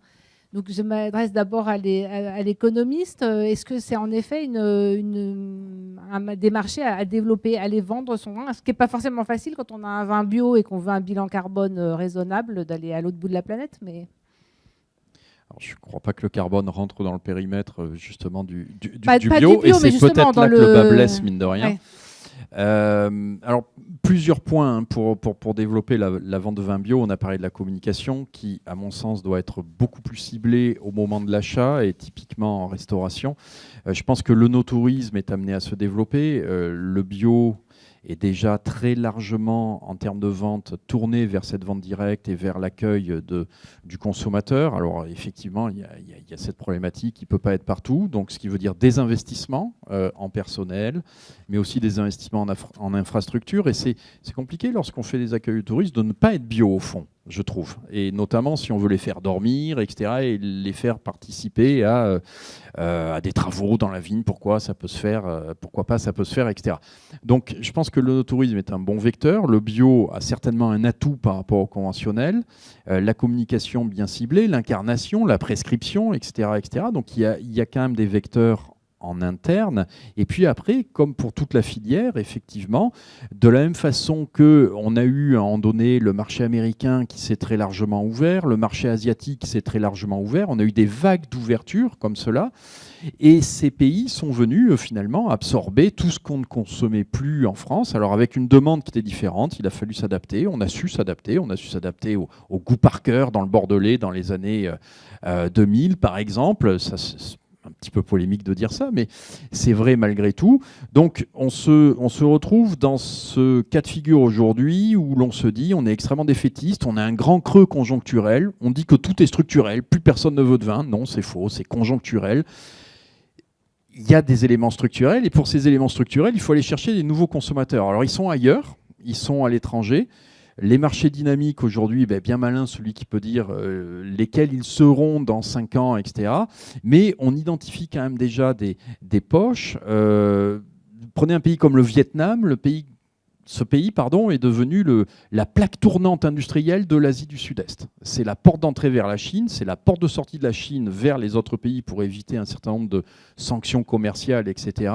Donc, je m'adresse d'abord à l'économiste. Est-ce que c'est en effet des marchés à développer, à aller vendre son vin, ce qui n'est pas forcément facile quand on a un vin bio et qu'on veut un bilan carbone raisonnable, d'aller à l'autre bout de la planète, mais... Alors, je ne crois pas que le carbone rentre dans le périmètre justement du Pas bio, et c'est peut-être là que le bas blesse, mine de rien. Ouais. Alors, plusieurs points pour développer la vente de vin bio. On a parlé de la communication qui, à mon sens, doit être beaucoup plus ciblée au moment de l'achat et typiquement en restauration. Je pense que l'œnotourisme est amené à se développer. Le bio est déjà très largement, en termes de vente, tourné vers cette vente directe et vers l'accueil du consommateur. Alors effectivement, il y a cette problématique qui ne peut pas être partout, donc ce qui veut dire des investissements en personnel, mais aussi des investissements en infrastructure. Et c'est compliqué lorsqu'on fait des accueils touristes de ne pas être bio au fond, je trouve. Et notamment si on veut les faire dormir, etc., et les faire participer à des travaux dans la vigne, pourquoi pas ça peut se faire, etc. Donc je pense que le tourisme est un bon vecteur. Le bio a certainement un atout par rapport au conventionnel. La communication bien ciblée, l'incarnation, la prescription, etc., etc. Donc il y a quand même des vecteurs en interne. Et puis après, comme pour toute la filière, effectivement, de la même façon qu'on a eu à un moment donné le marché américain qui s'est très largement ouvert, le marché asiatique qui s'est très largement ouvert, on a eu des vagues d'ouverture comme cela. Et ces pays sont venus finalement absorber tout ce qu'on ne consommait plus en France. Alors avec une demande qui était différente, il a fallu s'adapter. On a su s'adapter. On a su s'adapter au goût par cœur dans le Bordelais dans les années 2000 par exemple. Ça, c'est un petit peu polémique de dire ça, mais c'est vrai malgré tout. Donc on se retrouve dans ce cas de figure aujourd'hui où l'on se dit on est extrêmement défaitiste, on a un grand creux conjoncturel, on dit que tout est structurel, plus personne ne veut de vin. Non, c'est faux, c'est conjoncturel. Il y a des éléments structurels, et pour ces éléments structurels, il faut aller chercher des nouveaux consommateurs. Alors, ils sont ailleurs, ils sont à l'étranger. Les marchés dynamiques, aujourd'hui, bien malin celui qui peut dire lesquels ils seront dans 5 ans, etc. Mais on identifie quand même déjà des poches. Prenez un pays comme le Vietnam, ce pays est devenu la plaque tournante industrielle de l'Asie du Sud-Est. C'est la porte d'entrée vers la Chine, c'est la porte de sortie de la Chine vers les autres pays pour éviter un certain nombre de sanctions commerciales, etc.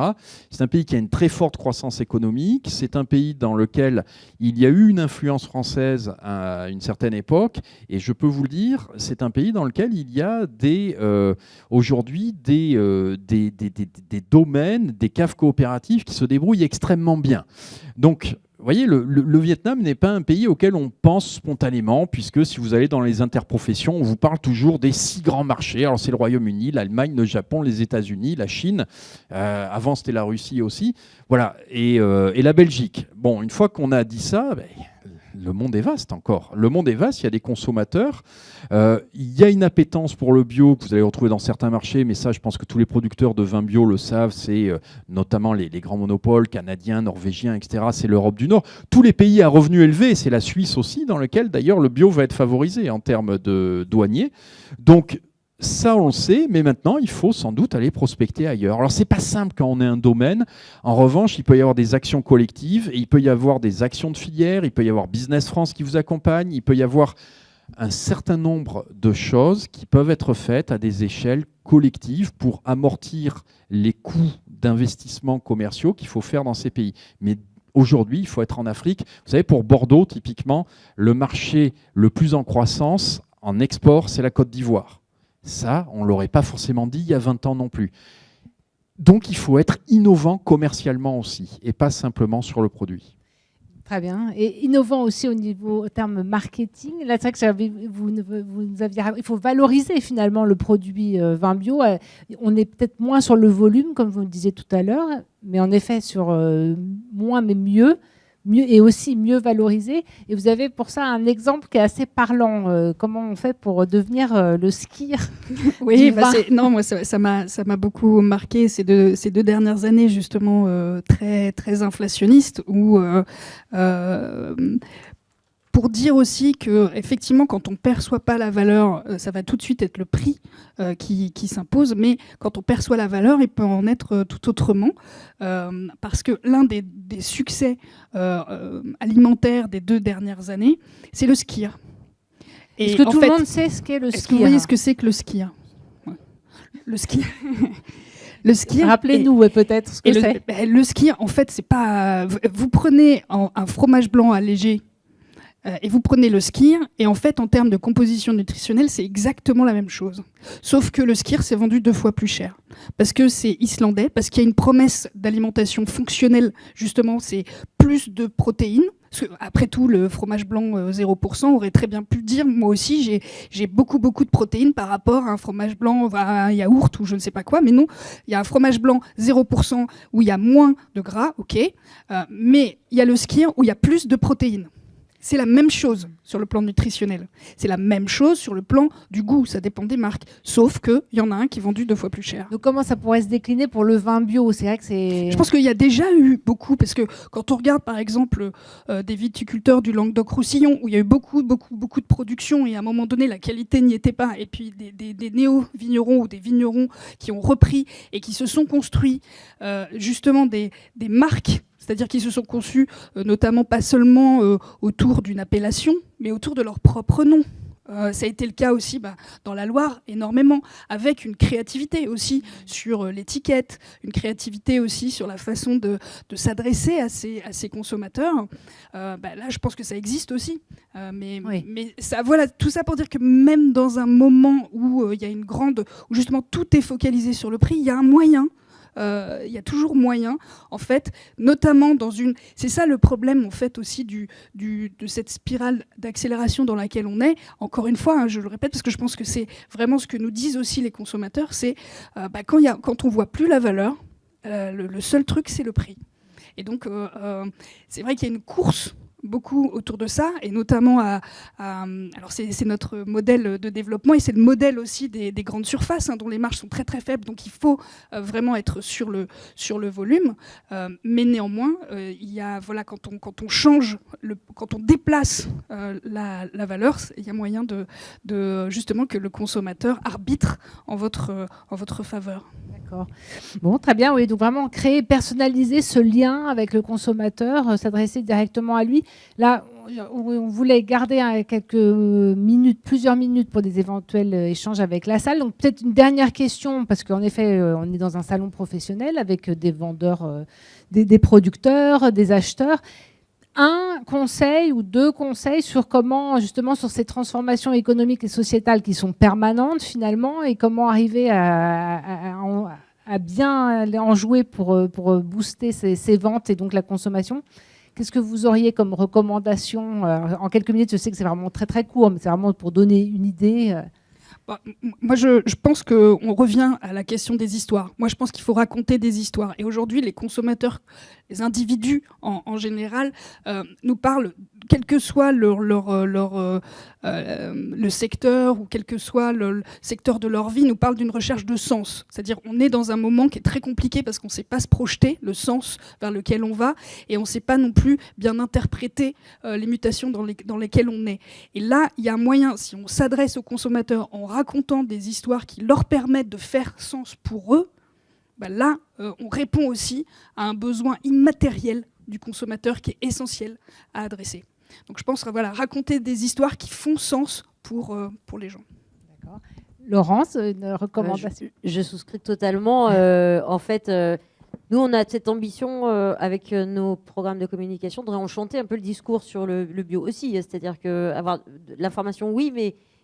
C'est un pays qui a une très forte croissance économique, c'est un pays dans lequel il y a eu une influence française à une certaine époque, et je peux vous le dire, c'est un pays dans lequel il y a aujourd'hui des domaines, des caves coopératives qui se débrouillent extrêmement bien. Donc, vous voyez, le Vietnam n'est pas un pays auquel on pense spontanément, puisque si vous allez dans les interprofessions, on vous parle toujours des 6 grands marchés. Alors c'est le Royaume-Uni, l'Allemagne, le Japon, les États-Unis, la Chine. Avant, c'était la Russie aussi. Voilà, et la Belgique. Bon, une fois qu'on a dit ça, le monde est vaste encore. Le monde est vaste, il y a des consommateurs. Il y a une appétence pour le bio que vous allez retrouver dans certains marchés, mais ça, je pense que tous les producteurs de vin bio le savent. C'est notamment les grands monopoles canadiens, norvégiens, etc. C'est l'Europe du Nord. Tous les pays à revenus élevés, c'est la Suisse aussi, dans lequel d'ailleurs le bio va être favorisé en termes de douaniers. Donc, ça, on le sait, mais maintenant, il faut sans doute aller prospecter ailleurs. Alors, c'est pas simple quand on est un domaine. En revanche, il peut y avoir des actions collectives, et il peut y avoir des actions de filière, il peut y avoir Business France qui vous accompagne, il peut y avoir un certain nombre de choses qui peuvent être faites à des échelles collectives pour amortir les coûts d'investissement commerciaux qu'il faut faire dans ces pays. Mais aujourd'hui, il faut être en Afrique. Vous savez, pour Bordeaux, typiquement, le marché le plus en croissance en export, c'est la Côte d'Ivoire. Ça, on ne l'aurait pas forcément dit il y a 20 ans non plus. Donc, il faut être innovant commercialement aussi, et pas simplement sur le produit. Très bien. Et innovant aussi au terme marketing. Là, c'est vrai que vous nous aviez, il faut valoriser finalement le produit vin bio. On est peut-être moins sur le volume, comme vous le disiez tout à l'heure, mais en effet sur moins mais mieux et aussi mieux valorisé. Et vous avez pour ça un exemple qui est assez parlant. Comment on fait pour devenir le skier? Oui, moi ça m'a beaucoup marqué ces deux dernières années justement très très inflationnistes où pour dire aussi que effectivement, quand on perçoit pas la valeur, ça va tout de suite être le prix qui s'impose. Mais quand on perçoit la valeur, il peut en être tout autrement, parce que l'un des succès alimentaires des 2 dernières années, c'est le skier. Est-ce que tout le monde sait ce qu'est le skier? Est-ce que vous voyez ce que c'est que le skier? Le skier. Le skier. Rappelez-nous peut-être ce que c'est. Le skier, en fait, c'est pas. Vous prenez un fromage blanc allégé. Et vous prenez le skyr, et en fait, en termes de composition nutritionnelle, c'est exactement la même chose. Sauf que le skyr, c'est vendu 2 fois plus cher. Parce que c'est islandais, parce qu'il y a une promesse d'alimentation fonctionnelle, justement, c'est plus de protéines. Parce que, après tout, le fromage blanc 0% aurait très bien pu dire, moi aussi, j'ai beaucoup de protéines par rapport à un fromage blanc, à un yaourt ou je ne sais pas quoi. Mais non, il y a un fromage blanc 0% où il y a moins de gras, ok, mais il y a le skyr où il y a plus de protéines. C'est la même chose sur le plan nutritionnel. C'est la même chose sur le plan du goût. Ça dépend des marques. Sauf qu'il y en a un qui est vendu 2 fois plus cher. Donc comment ça pourrait se décliner pour le vin bio? C'est vrai que c'est... Je pense qu'il y a déjà eu beaucoup, parce que quand on regarde par exemple des viticulteurs du Languedoc-Roussillon, où il y a eu beaucoup de production, et à un moment donné la qualité n'y était pas, et puis des néo-vignerons ou des vignerons qui ont repris et qui se sont construits justement des marques, c'est-à-dire qu'ils se sont conçus notamment pas seulement autour d'une appellation, mais autour de leur propre nom. Ça a été le cas aussi dans la Loire, énormément, avec une créativité aussi sur l'étiquette, une créativité aussi sur la façon de s'adresser à ces consommateurs. Là, je pense que ça existe aussi. Mais ça, voilà, tout ça pour dire que même dans un moment où il y a où justement tout est focalisé sur le prix, il y a un moyen. Il y a toujours moyen, en fait, notamment c'est ça le problème, en fait, aussi de cette spirale d'accélération dans laquelle on est. Encore une fois, je le répète, parce que je pense que c'est vraiment ce que nous disent aussi les consommateurs, c'est quand on voit plus la valeur, le seul truc, c'est le prix. Et donc, c'est vrai qu'il y a une course beaucoup autour de ça, et notamment alors c'est notre modèle de développement, et c'est le modèle aussi des grandes surfaces, dont les marges sont très très faibles, donc il faut vraiment être sur le volume. Mais néanmoins, quand on change, quand on déplace la valeur, il y a moyen de justement que le consommateur arbitre en votre faveur. D'accord. Bon, très bien, oui. Donc vraiment créer, personnaliser ce lien avec le consommateur, s'adresser directement à lui. Là, on voulait garder plusieurs minutes pour des éventuels échanges avec la salle. Donc peut-être une dernière question, parce qu'en effet, on est dans un salon professionnel avec des vendeurs, des producteurs, des acheteurs. Un conseil ou deux conseils sur comment, justement, sur ces transformations économiques et sociétales qui sont permanentes finalement, et comment arriver à bien en jouer pour booster ces ventes et donc la consommation. Qu'est-ce que vous auriez comme recommandation en quelques minutes? Je sais que c'est vraiment très très court, mais c'est vraiment pour donner une idée. Moi, je pense qu'on revient à la question des histoires. Moi, je pense qu'il faut raconter des histoires. Et aujourd'hui, les consommateurs, les individus en général, nous parlent, quel que soit le secteur, ou quel que soit le secteur de leur vie, nous parlent d'une recherche de sens. C'est-à-dire on est dans un moment qui est très compliqué parce qu'on ne sait pas se projeter, le sens vers lequel on va, et on ne sait pas non plus bien interpréter les mutations dans lesquelles on est. Et là, il y a un moyen, si on s'adresse aux consommateurs en racontant des histoires qui leur permettent de faire sens pour eux, là, on répond aussi à un besoin immatériel du consommateur qui est essentiel à adresser. Donc je pense raconter des histoires qui font sens pour les gens. D'accord. Laurence, une recommandation? Je souscris totalement. En fait, nous, on a cette ambition avec nos programmes de communication de réenchanter un peu le discours sur le bio aussi. C'est-à-dire que avoir l'information, oui,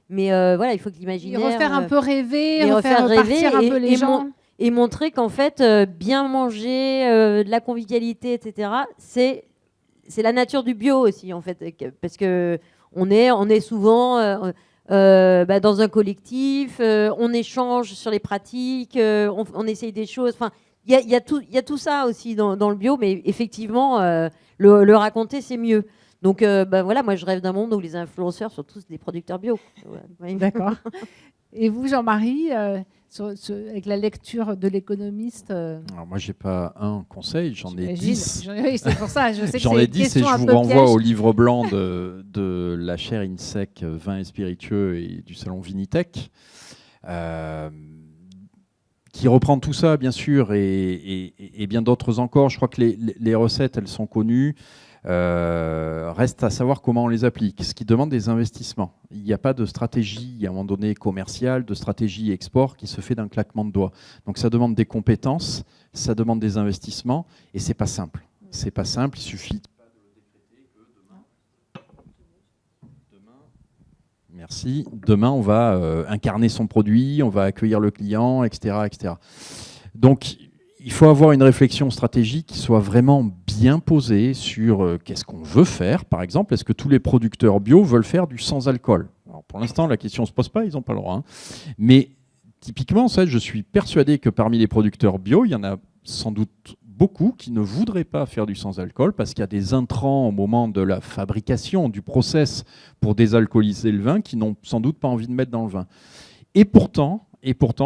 mais voilà, il faut que l'imaginaire... Et refaire un peu rêver, refaire partir un peu les gens. Et montrer qu'en fait, bien manger, de la convivialité, etc., c'est la nature du bio aussi, en fait. Parce qu'on est souvent dans un collectif, on échange sur les pratiques, on essaye des choses. Enfin, il y a tout ça aussi dans le bio, mais effectivement, le raconter, c'est mieux. Donc, voilà, moi, je rêve d'un monde où les influenceurs sont tous des producteurs bio. Ouais. D'accord. Et vous, Jean-Marie, avec la lecture de l'économiste Alors moi, j'ai pas un conseil, j'en ai 10. Oui, c'est pour ça, je sais que j'en ai 10 et je vous renvoie au livre blanc de la chaire INSEC Vin et Spiritueux et du salon Vinitech, qui reprend tout ça, bien sûr, et bien d'autres encore. Je crois que les recettes, elles sont connues. Reste à savoir comment on les applique, ce qui demande des investissements. Il n'y a pas de stratégie, à un moment donné, commerciale, de stratégie export qui se fait d'un claquement de doigts. Donc ça demande des compétences, ça demande des investissements, et c'est pas simple. C'est pas simple, il suffit pas de le décréter que demain, on va incarner son produit, on va accueillir le client, etc., etc. Donc il faut avoir une réflexion stratégique qui soit vraiment bien posée sur qu'est-ce qu'on veut faire. Par exemple, est-ce que tous les producteurs bio veulent faire du sans-alcool? Alors, pour l'instant, la question ne se pose pas, ils n'ont pas le droit. Mais typiquement, ça, je suis persuadé que parmi les producteurs bio, il y en a sans doute beaucoup qui ne voudraient pas faire du sans-alcool parce qu'il y a des intrants au moment de la fabrication, du process pour désalcooliser le vin qui n'ont sans doute pas envie de mettre dans le vin. Et pourtant,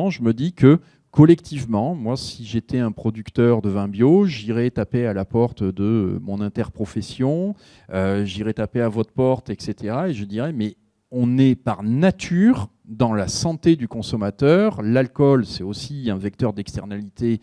je me dis que collectivement, moi, si j'étais un producteur de vin bio, j'irais taper à la porte de mon interprofession, j'irais taper à votre porte, etc. Et je dirais, mais on est par nature dans la santé du consommateur. L'alcool, c'est aussi un vecteur d'externalité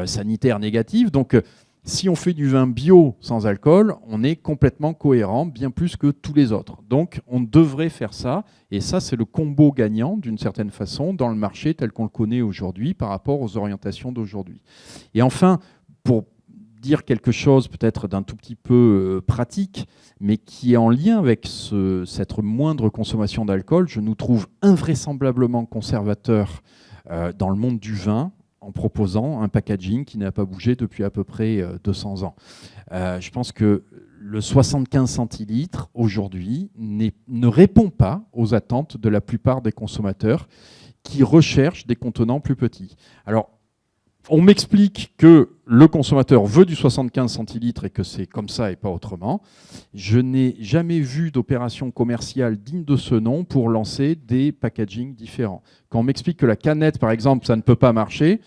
sanitaire négative. Donc, Si on fait du vin bio sans alcool, on est complètement cohérent, bien plus que tous les autres. Donc on devrait faire ça, et ça c'est le combo gagnant d'une certaine façon dans le marché tel qu'on le connaît aujourd'hui par rapport aux orientations d'aujourd'hui. Et enfin, pour dire quelque chose peut-être d'un tout petit peu pratique, mais qui est en lien avec cette moindre consommation d'alcool, je nous trouve invraisemblablement conservateur dans le monde du vin, en proposant un packaging qui n'a pas bougé depuis à peu près 200 ans. Je pense que le 75 centilitres, aujourd'hui, ne répond pas aux attentes de la plupart des consommateurs qui recherchent des contenants plus petits. Alors, on m'explique que le consommateur veut du 75 centilitres et que c'est comme ça et pas autrement. Je n'ai jamais vu d'opération commerciale digne de ce nom pour lancer des packagings différents. Quand on m'explique que la canette, par exemple, ça ne peut pas marcher,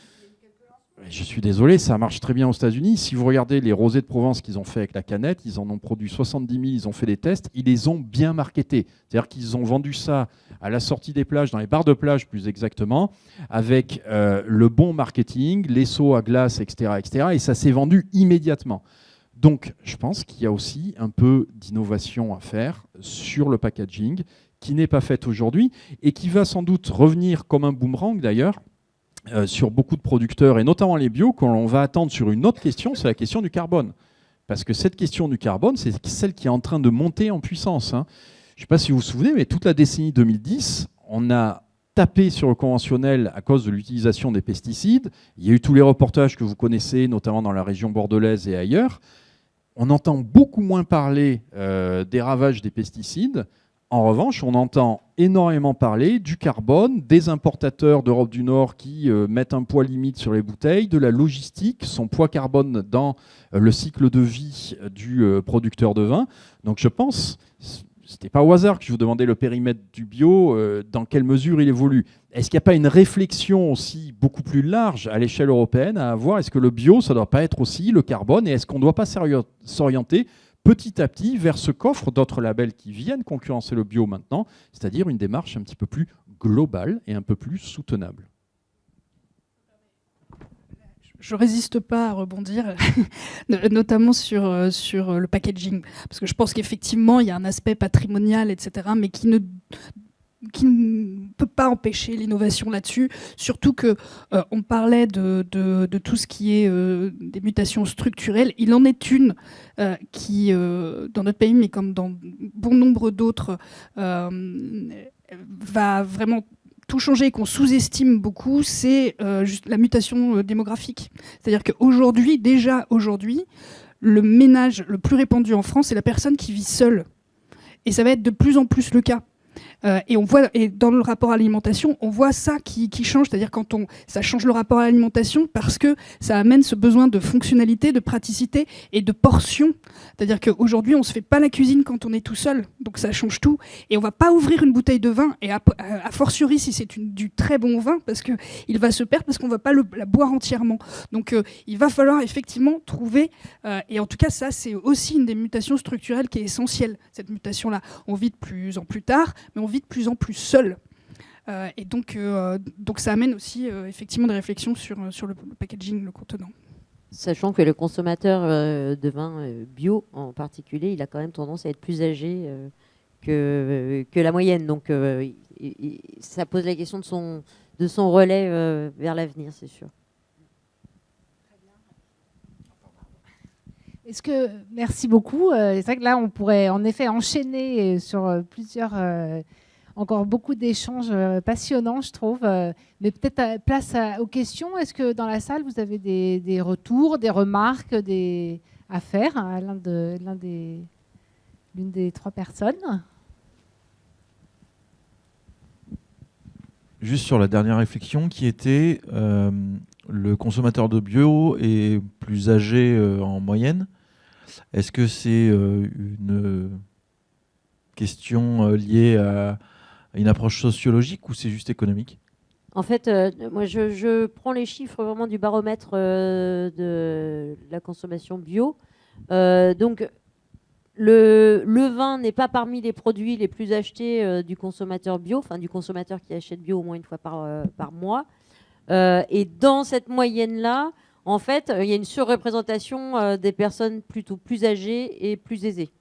je suis désolé, ça marche très bien aux États-Unis. Si vous regardez les rosés de Provence qu'ils ont fait avec la canette, ils en ont produit 70 000, ils ont fait des tests, ils les ont bien marketés. C'est-à-dire qu'ils ont vendu ça à la sortie des plages, dans les bars de plage plus exactement, avec le bon marketing, les seaux à glace, etc., etc. Et ça s'est vendu immédiatement. Donc, je pense qu'il y a aussi un peu d'innovation à faire sur le packaging, qui n'est pas faite aujourd'hui et qui va sans doute revenir comme un boomerang d'ailleurs, sur beaucoup de producteurs, et notamment les bio, quand on va attendre sur une autre question, c'est la question du carbone. Parce que cette question du carbone, c'est celle qui est en train de monter en puissance. Hein. Je ne sais pas si vous vous souvenez, mais toute la décennie 2010, on a tapé sur le conventionnel à cause de l'utilisation des pesticides. Il y a eu tous les reportages que vous connaissez, notamment dans la région bordelaise et ailleurs. On entend beaucoup moins parler des ravages des pesticides. En revanche, on entend énormément parler du carbone, des importateurs d'Europe du Nord qui mettent un poids limite sur les bouteilles, de la logistique, son poids carbone dans le cycle de vie du producteur de vin. Donc je pense, ce n'était pas au hasard que je vous demandais le périmètre du bio, dans quelle mesure il évolue. Est-ce qu'il n'y a pas une réflexion aussi beaucoup plus large à l'échelle européenne à avoir? Est-ce que le bio, ça ne doit pas être aussi le carbone? Et est-ce qu'on ne doit pas s'orienter petit à petit vers ce qu'offrent d'autres labels qui viennent concurrencer le bio maintenant, c'est-à-dire une démarche un petit peu plus globale et un peu plus soutenable? Je résiste pas à rebondir, notamment sur le packaging, parce que je pense qu'effectivement, il y a un aspect patrimonial, etc., mais qui ne peut pas empêcher l'innovation là-dessus, surtout que on parlait de tout ce qui est des mutations structurelles. Il en est une qui, dans notre pays, mais comme dans bon nombre d'autres, va vraiment tout changer et qu'on sous-estime beaucoup, c'est juste la mutation démographique. C'est-à-dire qu'aujourd'hui, le ménage le plus répandu en France, c'est la personne qui vit seule. Et ça va être de plus en plus le cas. Et on voit, et dans le rapport à l'alimentation, on voit ça qui change, c'est-à-dire ça change le rapport à l'alimentation parce que ça amène ce besoin de fonctionnalité, de praticité et de portion. C'est-à-dire qu'aujourd'hui, on ne se fait pas la cuisine quand on est tout seul, donc ça change tout. Et on ne va pas ouvrir une bouteille de vin, et a fortiori si c'est du très bon vin, parce qu'il va se perdre, parce qu'on ne va pas la boire entièrement. Donc il va falloir effectivement trouver, et en tout cas ça c'est aussi une des mutations structurelles qui est essentielle, cette mutation-là. On vit de plus en plus tard, mais on vit de plus en plus seul. Et donc ça amène aussi effectivement des réflexions sur le packaging, le contenant. Sachant que le consommateur de vin bio en particulier, il a quand même tendance à être plus âgé que la moyenne. Donc ça pose la question de son relais vers l'avenir, c'est sûr. Merci beaucoup. C'est vrai que là, on pourrait en effet enchaîner sur plusieurs, encore beaucoup d'échanges passionnants, je trouve. Mais peut-être place aux questions. Est-ce que dans la salle, vous avez des retours, des remarques à faire à l'une des trois personnes? Juste sur la dernière réflexion qui était le consommateur de bio est plus âgé en moyenne. Est-ce que c'est une question liée à une approche sociologique ou c'est juste économique? En fait, moi, je prends les chiffres vraiment du baromètre de la consommation bio. Donc, le vin n'est pas parmi les produits les plus achetés du consommateur bio, enfin du consommateur qui achète bio au moins une fois par mois. Et dans cette moyenne-là, en fait, il y a une surreprésentation des personnes plutôt plus âgées et plus aisées.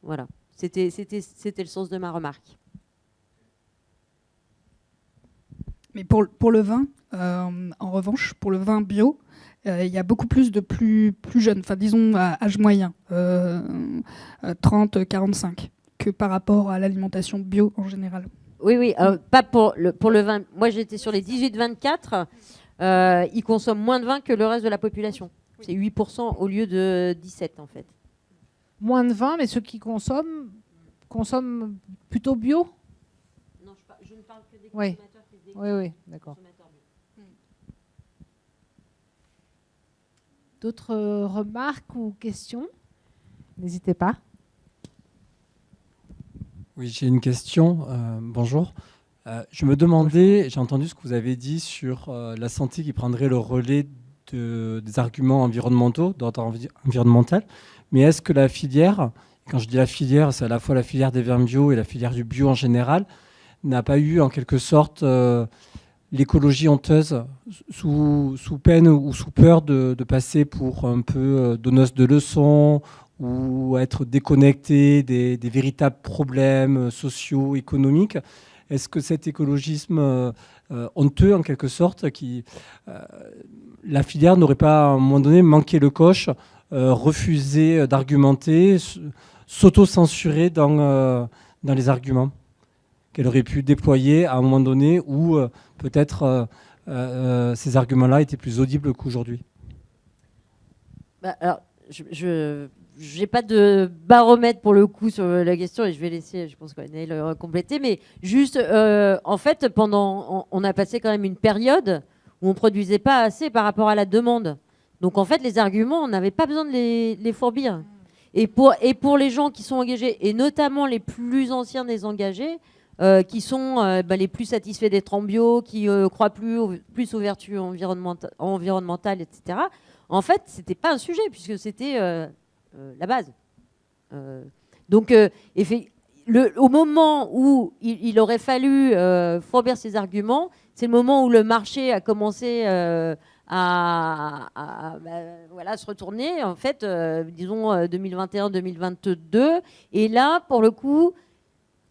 Voilà, c'était le sens de ma remarque. Mais pour le vin, en revanche, pour le vin bio, il y a beaucoup plus de plus jeunes, enfin disons à âge moyen, 30-45, que par rapport à l'alimentation bio en général. Oui, pas pour le vin. Moi, j'étais sur les 18-24. Ils consomment moins de vin que le reste de la population. C'est 8% au lieu de 17, en fait. Moins de vin, mais ceux qui consomment plutôt bio. Non, je ne parle que des Oui. consommateurs qui se Oui, d'accord. consommateurs bio. D'autres remarques ou questions? N'hésitez pas. Oui, j'ai une question. Bonjour. Je me demandais, j'ai entendu ce que vous avez dit sur la santé qui prendrait le relais des arguments environnementaux, d'ordre environnemental. Mais est-ce que la filière, quand je dis la filière, c'est à la fois la filière des vins bio et la filière du bio en général, n'a pas eu en quelque sorte l'écologie honteuse sous peine ou sous peur de passer pour un peu donneuse de leçons ou être déconnecté des véritables problèmes sociaux, économiques? Est-ce que cet écologisme honteux, en quelque sorte, la filière n'aurait pas, à un moment donné, manqué le coche, refusé d'argumenter, s'auto-censurer dans les arguments qu'elle aurait pu déployer à un moment donné où peut-être ces arguments-là étaient plus audibles qu'aujourd'hui? Alors, je n'ai pas de baromètre pour le coup sur la question et je vais laisser, je pense, Neil compléter. Mais juste, en fait, on a passé quand même une période où on ne produisait pas assez par rapport à la demande. Donc, en fait, les arguments, on n'avait pas besoin de les fourbir. Et pour les gens qui sont engagés, et notamment les plus anciens des engagés, qui sont les plus satisfaits d'être en bio, qui croient plus aux vertus environnementales, etc., en fait, ce n'était pas un sujet, puisque c'était la base. Donc, au moment où il aurait fallu fourbir ces arguments, c'est le moment où le marché a commencé à se retourner, en fait, disons 2021-2022. Et là, pour le coup,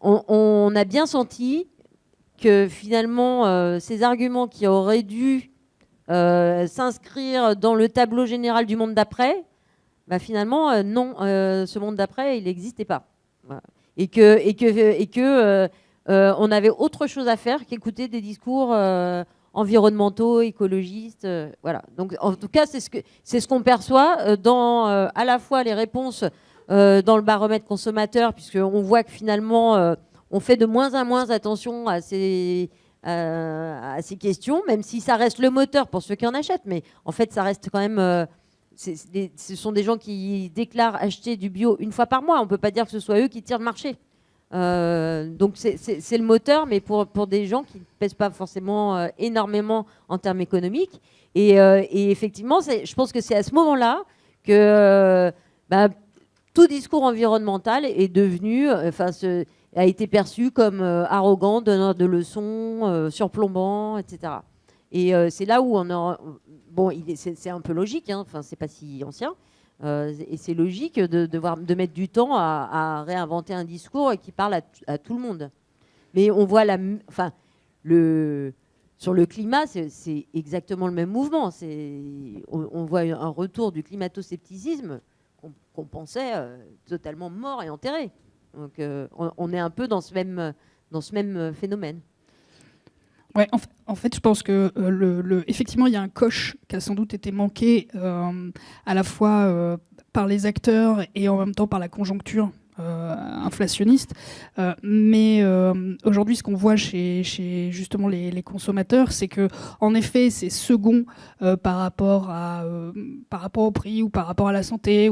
on a bien senti que finalement, ces arguments qui auraient dû s'inscrire dans le tableau général du monde d'après, finalement, non, ce monde d'après, il n'existait pas. Voilà. Et que on avait autre chose à faire qu'écouter des discours environnementaux, écologistes. Voilà. Donc, en tout cas, c'est ce qu'on perçoit dans à la fois les réponses dans le baromètre consommateur, puisqu'on voit que finalement, on fait de moins en moins attention à ces questions, même si ça reste le moteur pour ceux qui en achètent. Mais en fait, ça reste quand même... ce sont des gens qui déclarent acheter du bio une fois par mois. On ne peut pas dire que ce soit eux qui tirent le marché. Donc c'est le moteur, mais pour des gens qui ne pèsent pas forcément énormément en termes économiques. Et effectivement, je pense que c'est à ce moment-là que tout discours environnemental est devenu, a été perçu comme arrogant, donneur de leçons, surplombant, etc. Et c'est là où c'est un peu logique, hein, c'est pas si ancien. Et c'est logique de mettre du temps à réinventer un discours qui parle à tout le monde. Mais on voit sur le climat, c'est exactement le même mouvement. On voit un retour du climato-scepticisme qu'on pensait totalement mort et enterré. Donc on est un peu dans ce même phénomène. Ouais, en fait, je pense que effectivement, il y a un coche qui a sans doute été manqué à la fois par les acteurs et en même temps par la conjoncture inflationniste. Mais aujourd'hui, ce qu'on voit chez justement les consommateurs, c'est que en effet, c'est second par rapport au prix ou par rapport à la santé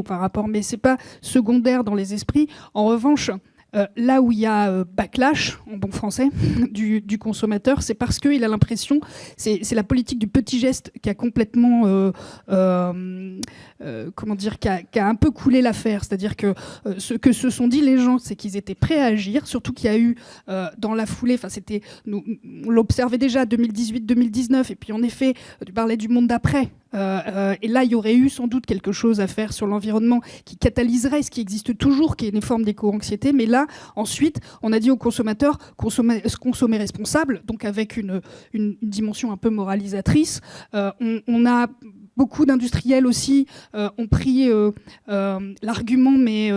mais c'est pas secondaire dans les esprits. En revanche, là où il y a backlash, en bon français, du consommateur, c'est parce qu'il a l'impression, c'est la politique du petit geste qui a complètement, qui a un peu coulé l'affaire. C'est-à-dire que ce que se sont dit les gens, c'est qu'ils étaient prêts à agir, surtout qu'il y a eu dans la foulée, on l'observait déjà 2018-2019, et puis en effet, tu parlais du monde d'après. Et là, il y aurait eu sans doute quelque chose à faire sur l'environnement qui catalyserait ce qui existe toujours, qui est une forme d'éco-anxiété. Mais là, ensuite, on a dit aux consommateurs consommer responsable, donc avec une dimension un peu moralisatrice. On a beaucoup d'industriels aussi ont pris l'argument, mais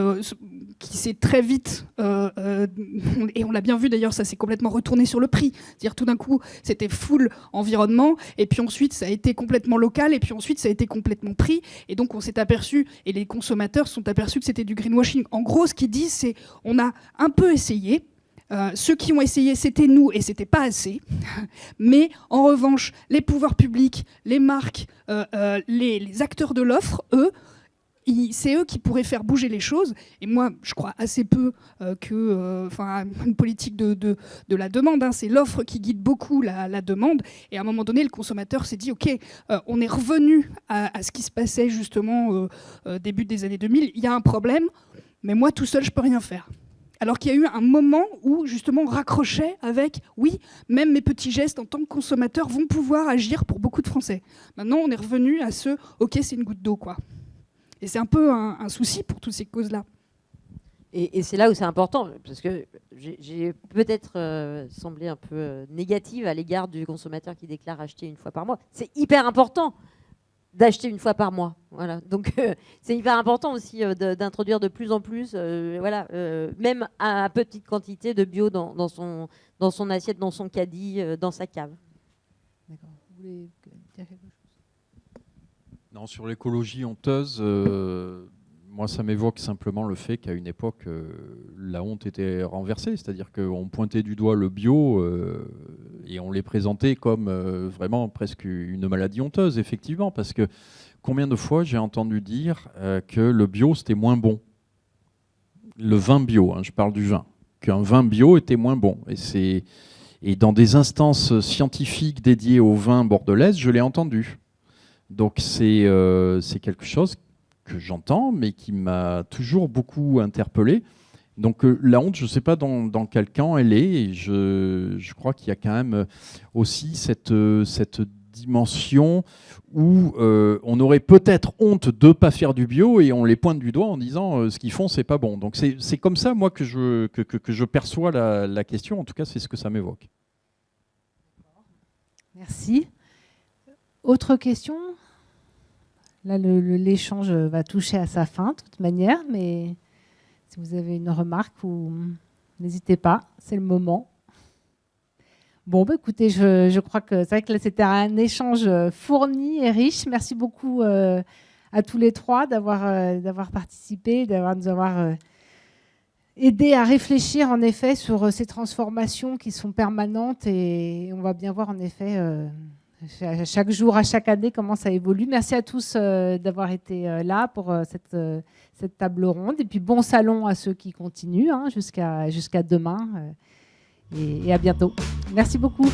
qui s'est très vite, et on l'a bien vu d'ailleurs, ça s'est complètement retourné sur le prix. C'est-à-dire tout d'un coup, c'était full environnement, et puis ensuite ça a été complètement local, et puis ensuite ça a été complètement prix. Et donc on s'est aperçu, et les consommateurs se sont aperçus que c'était du greenwashing. En gros, ce qu'ils disent, c'est on a un peu essayé. Ceux qui ont essayé, c'était nous et c'était pas assez. Mais en revanche, les pouvoirs publics, les marques, les acteurs de l'offre, eux, c'est eux qui pourraient faire bouger les choses. Et moi, je crois assez peu une politique de la demande. Hein. C'est l'offre qui guide beaucoup la demande. Et à un moment donné, le consommateur s'est dit, OK, on est revenu à ce qui se passait justement début des années 2000. Il y a un problème, mais moi, tout seul, je peux rien faire. Alors qu'il y a eu un moment où, justement, on raccrochait avec « oui, même mes petits gestes en tant que consommateur vont pouvoir agir pour beaucoup de Français ». Maintenant, on est revenu à ce « ok, c'est une goutte d'eau ». Et c'est un peu un souci pour toutes ces causes-là. Et c'est là où c'est important, parce que j'ai peut-être semblé un peu négative à l'égard du consommateur qui déclare acheter une fois par mois. C'est hyper important d'acheter une fois par mois. Voilà. Donc c'est hyper important aussi d'introduire de plus en plus, même à petite quantité de bio dans son assiette, dans son caddie, dans sa cave. D'accord. Vous voulez dire quelque chose ? Non, sur l'écologie honteuse, moi ça m'évoque simplement le fait qu'à une époque, la honte était renversée, c'est-à-dire qu'on pointait du doigt le bio et on les présentait comme vraiment presque une maladie honteuse, effectivement, parce que combien de fois j'ai entendu dire que le bio c'était moins bon, le vin bio, hein, je parle du vin, qu'un vin bio était moins bon, et dans des instances scientifiques dédiées au vin bordelais, je l'ai entendu. Donc c'est quelque chose que j'entends, mais qui m'a toujours beaucoup interpellé. Donc la honte, je ne sais pas dans quel camp elle est, et je crois qu'il y a quand même aussi cette dimension où on aurait peut-être honte de ne pas faire du bio, et on les pointe du doigt en disant ce qu'ils font, c'est pas bon. Donc c'est comme ça, moi, que je perçois la question. En tout cas, c'est ce que ça m'évoque. Merci. Autre question ? Là, l'échange va toucher à sa fin, de toute manière, mais si vous avez une remarque, n'hésitez pas, c'est le moment. Bon, écoutez, je crois que c'est vrai que là, c'était un échange fourni et riche. Merci beaucoup à tous les trois d'avoir participé, nous avoir aidé à réfléchir, en effet, sur ces transformations qui sont permanentes, et on va bien voir, en effet, chaque jour, à chaque année, comment ça évolue. Merci à tous d'avoir été là pour cette table ronde. Et puis bon salon à ceux qui continuent jusqu'à demain. Et à bientôt. Merci beaucoup.